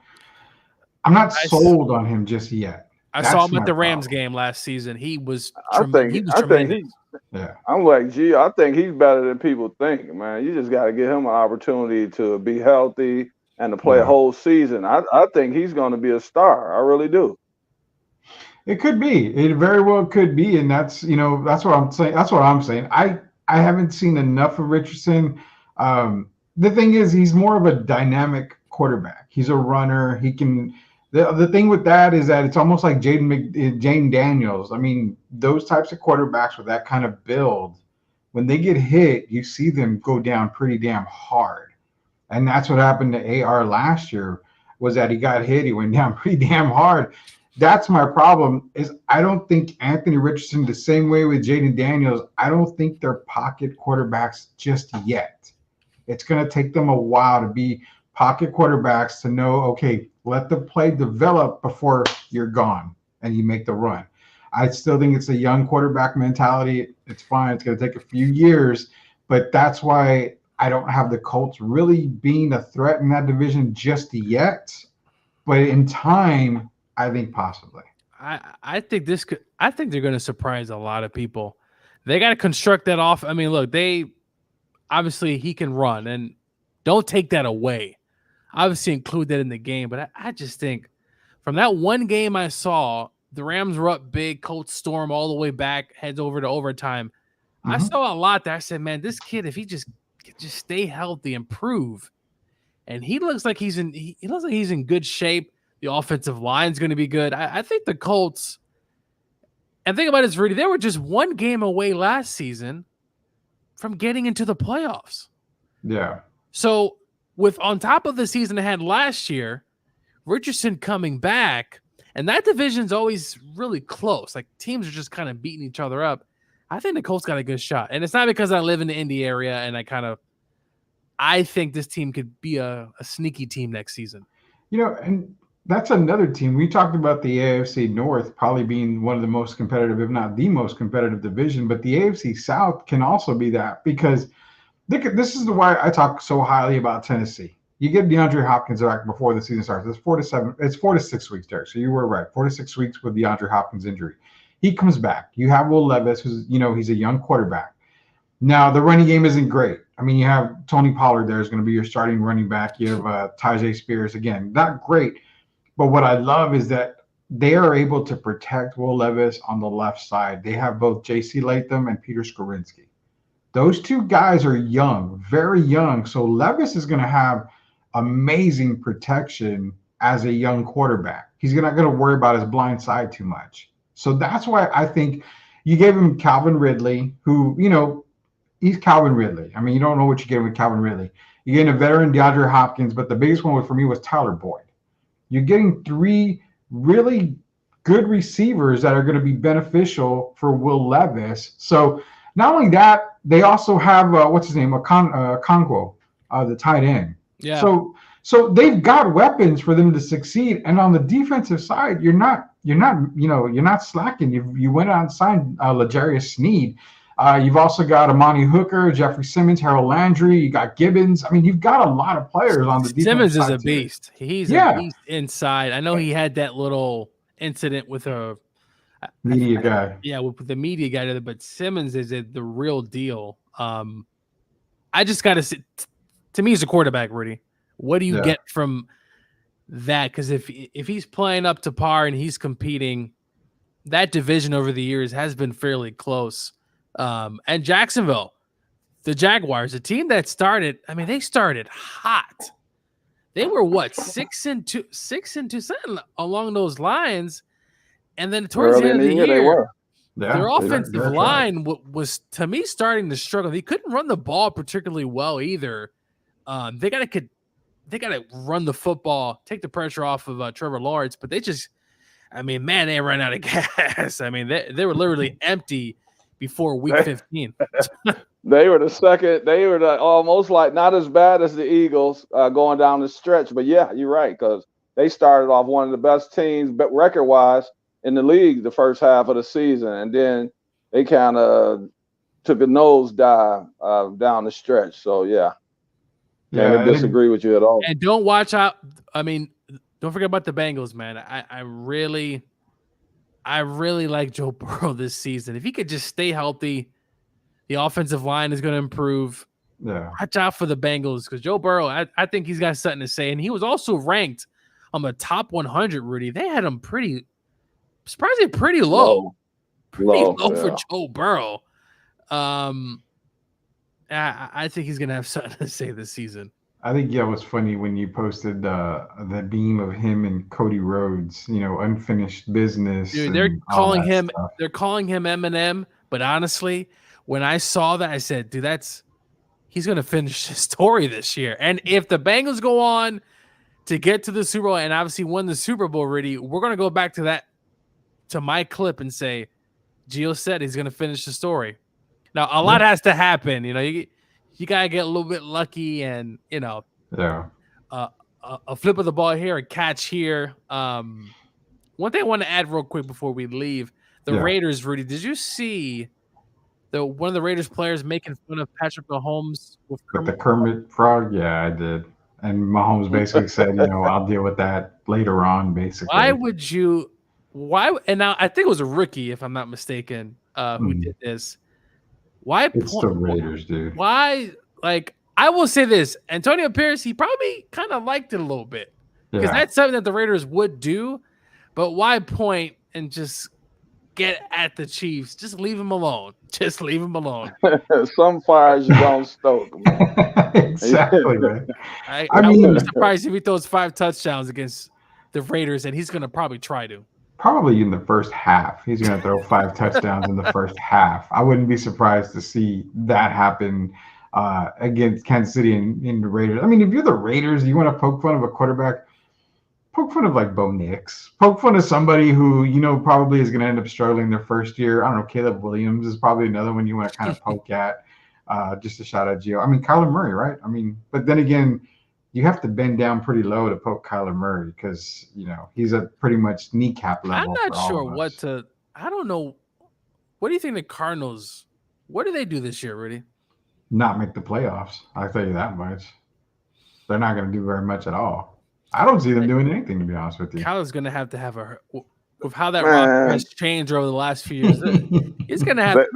sold on him just yet. I saw him at the Rams game last season. He was tremendous. I'm like, gee, I think he's better than people think, man. You just got to give him an opportunity to be healthy and to play a whole season. I think he's going to be a star. I really do. It could be. It very well could be, and that's what I'm saying. That's what I'm saying. I haven't seen enough of Richardson. The thing is, he's more of a dynamic quarterback. He's a runner. He can. The thing with that is that it's almost like Jane Daniels. I mean, those types of quarterbacks with that kind of build, when they get hit, you see them go down pretty damn hard. And that's what happened to AR last year, was that he got hit. He went down pretty damn hard. That's my problem, is I don't think Anthony Richardson, the same way with Jaden Daniels, I don't think they're pocket quarterbacks just yet. It's going to take them a while to be pocket quarterbacks to know, okay, let the play develop before you're gone and you make the run. I still think it's a young quarterback mentality. It's fine. It's going to take a few years, but that's why I don't have the Colts really being a threat in that division just yet. But in time, I think possibly. I think they're going to surprise a lot of people. They got to construct that off. I mean, look, obviously he can run, and don't take that away. Obviously include that in the game, but I just think from that one game I saw, the Rams were up big, Colts storm all the way back, heads over to overtime. I saw a lot there. I said, man, this kid, if he just stay healthy, improve, and he looks like he's in good shape. The offensive line's going to be good. I think the Colts, and think about it, Rudy, they were just one game away last season from getting into the playoffs. Yeah. So with on top of the season they had last year, Richardson coming back, and that division's always really close. Like teams are just kind of beating each other up. I think the Colts got a good shot. And it's not because I live in the Indy area and I think this team could be a sneaky team next season. And that's another team. We talked about the AFC North probably being one of the most competitive, if not the most competitive division, but the AFC South can also be that, because this is why I talk so highly about Tennessee. You get DeAndre Hopkins back before the season starts. It's 4 to 6 weeks, Derek. So you were right. 4 to 6 weeks with DeAndre Hopkins injury. He comes back. You have Will Levis, who's, he's a young quarterback. Now, the running game isn't great. I mean, you have Tony Pollard there is going to be your starting running back. You have Tajay Spears, again, not great. But what I love is that they are able to protect Will Levis on the left side. They have both J.C. Latham and Peter Skorinski. Those two guys are young, very young. So Levis is going to have amazing protection as a young quarterback. He's not going to worry about his blind side too much. So that's why I think you gave him Calvin Ridley, who, he's Calvin Ridley. I mean, you don't know what you get with Calvin Ridley. You're getting a veteran DeAndre Hopkins, but the biggest one for me was Tyler Boyd. You're getting 3 really good receivers that are going to be beneficial for Will Levis. So not only that, they also have what's his name, Okonkwo, the tight end. Yeah. So they've got weapons for them to succeed. And on the defensive side, you're not slacking. You went out and signed L'Jarius Sneed. You've also got Amani Hooker, Jeffrey Simmons, Harold Landry. You got Gibbons. I mean, you've got a lot of players on the defense. Simmons is a beast. He's a beast inside. I know he had that little incident with a media guy. Yeah, with the media guy, but Simmons is the real deal. I just got to say, to me, he's a quarterback, Rudy. What do you get from that? Because if he's playing up to par and he's competing, that division over the years has been fairly close. And Jacksonville, the Jaguars, a team that started. I mean, they started hot. They were what 6-2, something along those lines, and then towards the end of the year, they were. Their offensive line was to me starting to struggle. They couldn't run the ball particularly well either. They got to run the football, take the pressure off of Trevor Lawrence, but they just, I mean, man, they ran out of gas. I mean, they were literally empty before week 15. They were the second. They were almost like not as bad as the Eagles going down the stretch, but yeah, you're right, because they started off one of the best teams, but record-wise, in the league the first half of the season, and then they kind of took a nosedive down the stretch. So yeah, can't disagree with you at all. And don't watch out. I mean, don't forget about the Bengals, man. I really like Joe Burrow this season. If he could just stay healthy, the offensive line is going to improve. Yeah, watch out for the Bengals because Joe Burrow, I think he's got something to say, and he was also ranked on the top 100. Rudy, they had him surprisingly pretty low. Low for Joe Burrow. I think he's gonna have something to say this season. I think it was funny when you posted the beam of him and Cody Rhodes, unfinished business. Dude, they're calling him Eminem, but honestly, when I saw that, I said, dude, he's gonna finish his story this year. And if the Bengals go on to get to the Super Bowl and obviously win the Super Bowl, Rudy, we're gonna go back to my clip and say Gio said he's going to finish the story. Now, a lot has to happen. You got to get a little bit lucky and, a flip of the ball here, a catch here. One thing I want to add real quick before we leave, the Raiders, Rudy, did you see one of the Raiders players making fun of Patrick Mahomes with the Kermit frog? Yeah, I did. And Mahomes basically said, I'll deal with that later on, basically. Why? And now I think it was a rookie, if I'm not mistaken, who did this. Why? It's the Raiders, dude. Why? Like, I will say this: Antonio Pierce, he probably kind of liked it a little bit because that's something that the Raiders would do. But why point and just get at the Chiefs? Just leave him alone. Just leave him alone. Some fires you don't stoke, man. Exactly, man. I wouldn't be surprised if he throws 5 touchdowns against the Raiders, and he's going to probably try to. Probably in the first half. He's going to throw 5 touchdowns in the first half. I wouldn't be surprised to see that happen against Kansas City and the Raiders. I mean, if you're the Raiders, you want to poke fun of a quarterback, poke fun of like Bo Nix. Poke fun of somebody who, probably is going to end up struggling their first year. I don't know, Caleb Williams is probably another one you want to kind of poke at. Just a shot at Gio. I mean, Kyler Murray, right? I mean, but then again, you have to bend down pretty low to poke Kyler Murray because, he's at pretty much kneecap level. I'm not sure I don't know. What do you think the Cardinals, what do they do this year, Rudy? Not make the playoffs. I'll tell you that much. They're not going to do very much at all. I don't see them doing anything, to be honest with you. Kyler's going to have with how that roster has changed over the last few years, he's going to have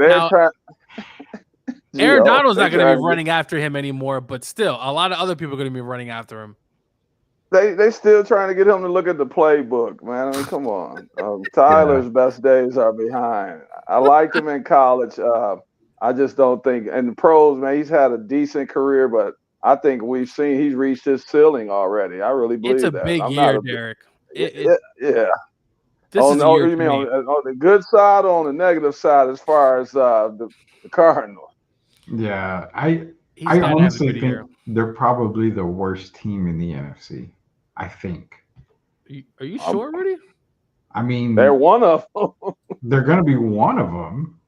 Aaron Donald's not going to be running after him anymore, but still, a lot of other people are going to be running after him. They still trying to get him to look at the playbook, man. I mean, come on. Tyler's best days are behind. I liked him in college. I just don't think – and the pros, man, he's had a decent career, but I think we've seen he's reached his ceiling already. I really believe that. It's a big year, Derek. Yeah. This is the year you mean on the good side or on the negative side as far as the Cardinals? Yeah, I honestly think they're probably the worst team in the NFC. I think. Are you sure, Rudy? I mean, they're one of them. They're going to be one of them.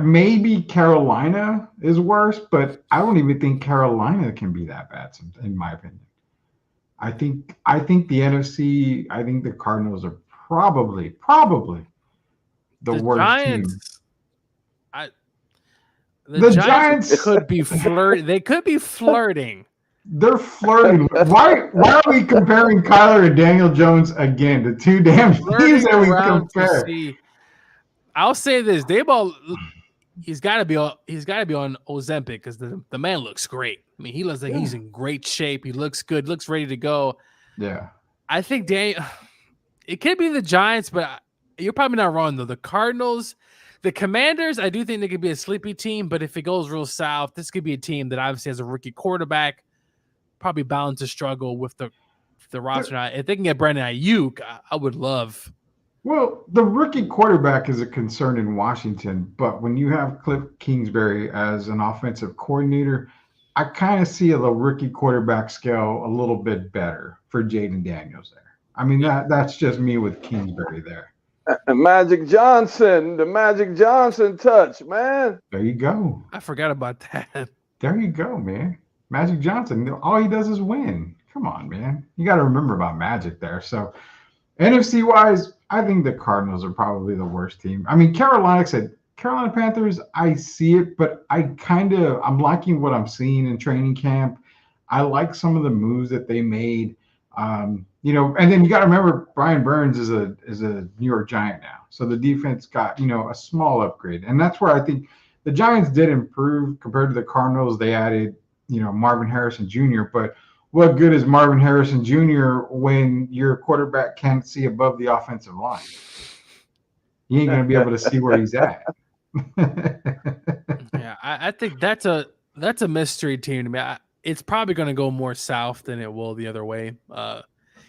Maybe Carolina is worse, but I don't even think Carolina can be that bad, in my opinion. I think the NFC. I think the Cardinals are probably the worst Giants, team. The Giants could be flirting. They could be flirting. They're flirting. Why are we comparing Kyler and Daniel Jones again? The two damn teams that we compare. I'll say this: Daboll, he's got to be on Ozempic because the man looks great. I mean, he looks like he's in great shape. He looks good. Looks ready to go. Yeah. I think it could be the Giants, but you're probably not wrong though. The Cardinals, The Commanders, I do think they could be a sleepy team, but if it goes real south, this could be a team that obviously has a rookie quarterback, probably bound to struggle with the roster. Now, if they can get Brandon Ayuk, I would love. Well, the rookie quarterback is a concern in Washington, but when you have Cliff Kingsbury as an offensive coordinator, I kind of see the rookie quarterback scale a little bit better for Jaden Daniels there. I mean, that's just me with Kingsbury there. Magic Johnson, the Magic Johnson touch, man. There you go. I forgot about that. There you go, man. Magic Johnson, all he does is win. Come on, man. You got to remember about Magic there. So, NFC-wise, I think the Cardinals are probably the worst team. I mean, Carolina Panthers, I see it, but I'm liking what I'm seeing in training camp. I like some of the moves that they made. And then you got to remember Brian Burns is a New York Giant now. So the defense got, a small upgrade. And that's where I think the Giants did improve compared to the Cardinals. They added, Marvin Harrison Jr., but what good is Marvin Harrison Jr. when your quarterback can't see above the offensive line? You ain't going to be able to see where he's at. Yeah, I think that's a mystery team to me. It's probably going to go more south than it will the other way.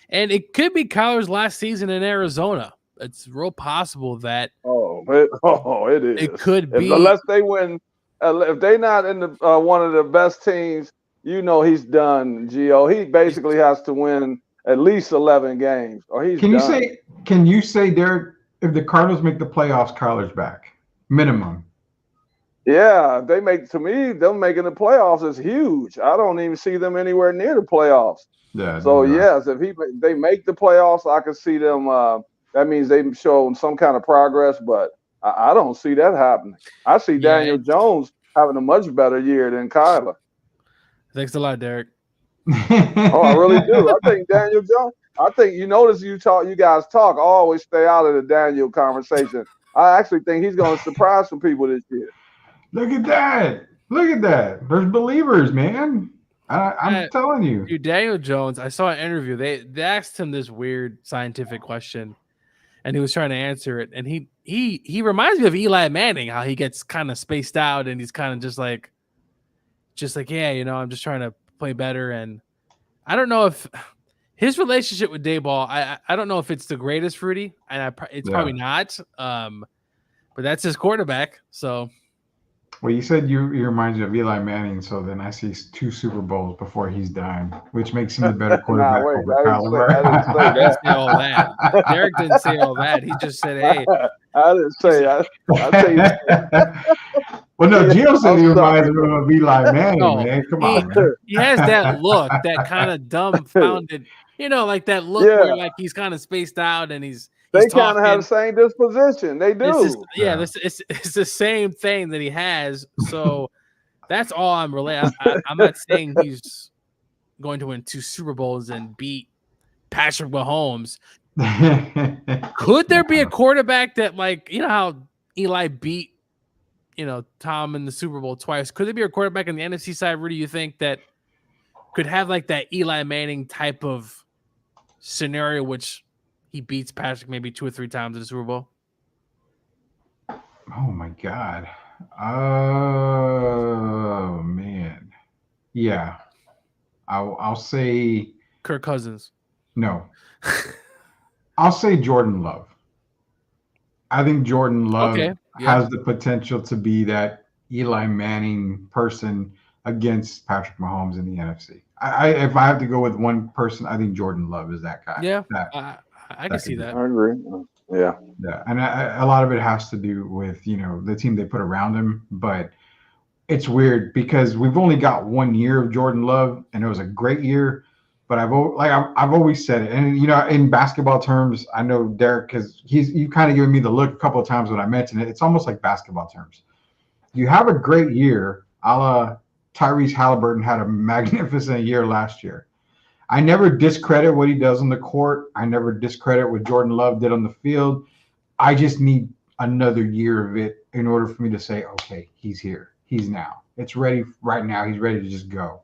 And it could be Kyler's last season in Arizona. It's real possible that. It is. It could be. Unless they win. If they're not in the one of the best teams, he's done, Gio. He basically has to win at least 11 games or he's done. Can you say, Derek, if the Cardinals make the playoffs, Kyler's back? Minimum. Yeah, them making the playoffs is huge. I don't even see them anywhere near the playoffs. Yeah. So yes, if they make the playoffs, I can see them. That means they've shown some kind of progress, but I don't see that happening. I see Daniel Jones having a much better year than Kyler. Thanks a lot, Derek. I really do. I think Daniel Jones. I think you notice you guys talk. I always stay out of the Daniel conversation. I actually think he's going to surprise some people this year. Look at that. There's believers, man. I'm telling you. Dude, Daniel Jones, I saw an interview. They asked him this weird scientific question, and he was trying to answer it. And he reminds me of Eli Manning, how he gets kind of spaced out, and he's kind of just like, yeah, I'm just trying to play better. And I don't know if his relationship with Dayball, I don't know if it's the greatest, Rudy, and it's probably not. But that's his quarterback, so. Well, you said you reminds you of Eli Manning, so then I see 2 Super Bowls before he's done, which makes him a better quarterback over Kyler. I didn't say all that. Derek didn't say all that. He just said, "Hey." I didn't say. I Well, no, Gio said he reminds him of Eli Manning, man. Come on, man. He has that look, that kind of dumbfounded, like that look where like he's kind of spaced out and he's they kind of have the same disposition. They do. It's the same thing that he has. So that's all I'm relating. I'm not saying he's going to win 2 Super Bowls and beat Patrick Mahomes. Could there be a quarterback that, like, how Eli beat, Tom in the Super Bowl twice? Could there be a quarterback on the NFC side, Rudy, you think, that could have like that Eli Manning type of scenario, which he beats Patrick maybe 2 or 3 times in the Super Bowl? Oh my God. Oh man. Yeah. I'll say Kirk Cousins. No. I'll say Jordan Love. I think Jordan Love has the potential to be that Eli Manning person against Patrick Mahomes in the NFC. If I have to go with one person, I think Jordan Love is that guy. Yeah, I can see that. I agree. Yeah. And a lot of it has to do with, the team they put around him. But it's weird because we've only got 1 year of Jordan Love, and it was a great year. But I've always said it, and in basketball terms, I know Derek, because you kind of given me the look a couple of times when I mentioned it. It's almost like basketball terms. You have a great year, a la Tyrese Halliburton had a magnificent year last year. I never discredit what he does on the court. I never discredit what Jordan Love did on the field. I just need another year of it in order for me to say, okay, he's here. He's now. It's ready right now. He's ready to just go.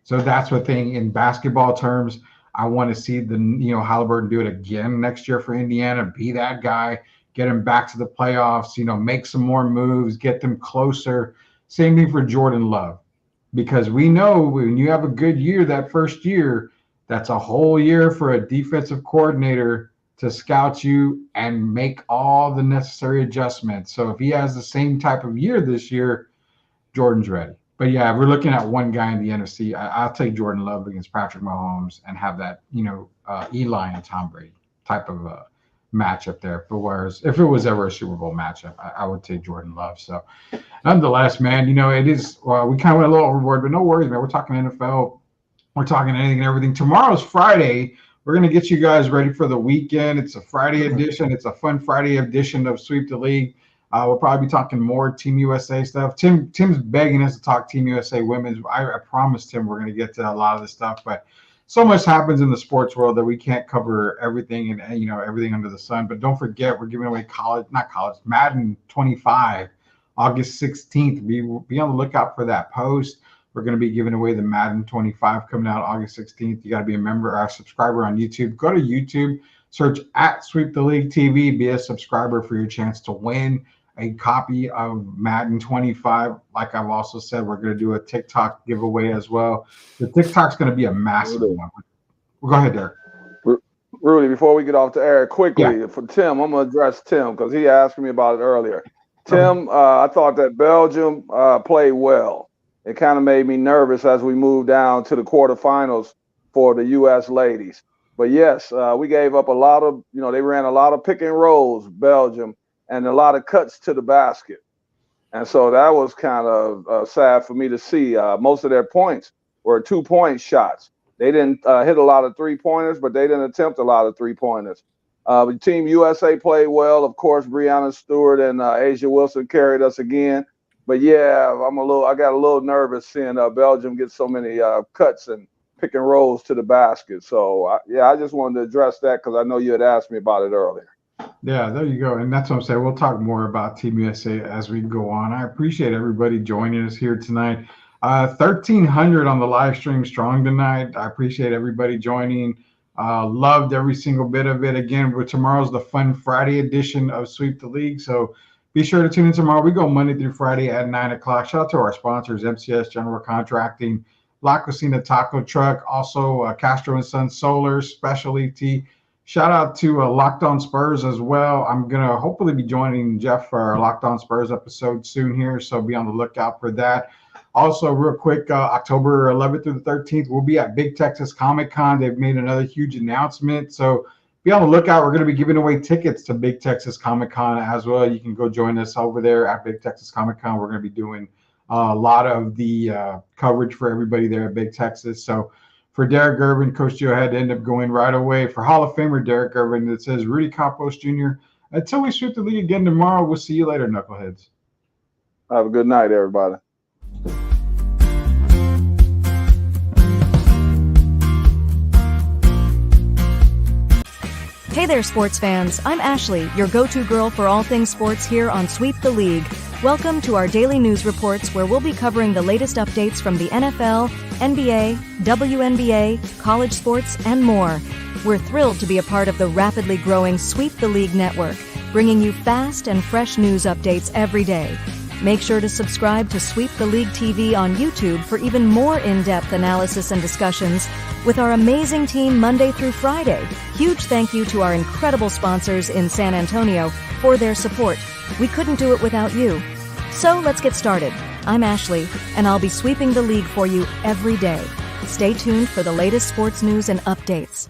So that's what thing in basketball terms. I want to see Halliburton do it again next year for Indiana. Be that guy. get them back to the playoffs, make some more moves, get them closer. Same thing for Jordan Love, because we know when you have a good year that first year, that's a whole year for a defensive coordinator to scout you and make all the necessary adjustments. So if he has the same type of year this year, Jordan's ready. But yeah, we're looking at one guy in the NFC. I'll take Jordan Love against Patrick Mahomes and have that, Eli and Tom Brady type of matchup there. But whereas if it was ever a Super Bowl matchup, I would take Jordan Love. So nonetheless, man, it is, we kind of went a little overboard, but no worries, man. We're talking NFL. We're talking anything and everything. Tomorrow's Friday. We're going to get you guys ready for the weekend. It's a Friday edition. It's a fun Friday edition of Sweep the League. We'll probably be talking more Team USA stuff. Tim's begging us to talk Team USA women's. I promised him we're going to get to a lot of this stuff, but so much happens in the sports world that we can't cover everything and everything under the sun. But don't forget, we're giving away Madden 25, August 16th. Be on the lookout for that post. We're going to be giving away the Madden 25 coming out August 16th. You got to be a member or a subscriber on YouTube. Go to YouTube, search at Sweep the League TV, be a subscriber for your chance to win a copy of Madden 25. Like I've also said, we're going to do a TikTok giveaway as well. The TikTok's going to be a massive one. Go ahead, Derek. Rudy, before we get off the air, quickly, for Tim, I'm going to address Tim because he asked me about it earlier. Tim, I thought that Belgium played well. It kind of made me nervous as we moved down to the quarterfinals for the U.S. ladies. But yes, we gave up a lot of, they ran a lot of pick and rolls, Belgium, and a lot of cuts to the basket. And so that was kind of sad for me to see. Most of their points were 2-point shots. They didn't hit a lot of three-pointers, but they didn't attempt a lot of three-pointers. Team USA played well. Of course, Breonna Stewart and Asia Wilson carried us again. But yeah, I got a little nervous seeing Belgium get so many cuts and pick and rolls to the basket. So I just wanted to address that because I know you had asked me about it earlier. Yeah, there you go. And that's what I'm saying. We'll talk more about Team USA as we go on. I appreciate everybody joining us here tonight. 1,300 on the live stream strong tonight. I appreciate everybody joining. Loved every single bit of it. Again, tomorrow's the fun Friday edition of Sweep the League. So be sure to tune in tomorrow. We go Monday through Friday at 9 o'clock. Shout out to our sponsors, MCS General Contracting, La Cocina Taco Truck, also Castro & Sons Solar, Specialty. Shout out to Locked On Spurs as well. I'm going to hopefully be joining Jeff for our Locked On Spurs episode soon here, so be on the lookout for that. Also, real quick, October 11th through the 13th, we'll be at Big Texas Comic Con. They've made another huge announcement, so be on the lookout. We're going to be giving away tickets to Big Texas Comic Con as well. You can go join us over there at Big Texas Comic Con. We're going to be doing a lot of the coverage for everybody there at Big Texas. So for Derek Gervin, Coach Joe had to end up going right away. For Hall of Famer Derek Gervin, it says Rudy Campos Jr. Until we sweep the league again tomorrow, we'll see you later, Knuckleheads. Have a good night, everybody. Hey there, sports fans. I'm Ashley, your go-to girl for all things sports here on Sweep the League. Welcome to our daily news reports where we'll be covering the latest updates from the NFL, NBA, WNBA, college sports, and more. We're thrilled to be a part of the rapidly growing Sweep the League network, bringing you fast and fresh news updates every day. Make sure to subscribe to Sweep the League TV on YouTube for even more in-depth analysis and discussions with our amazing team Monday through Friday. Huge thank you to our incredible sponsors in San Antonio for their support. We couldn't do it without you. So let's get started. I'm Ashley, and I'll be sweeping the league for you every day. Stay tuned for the latest sports news and updates.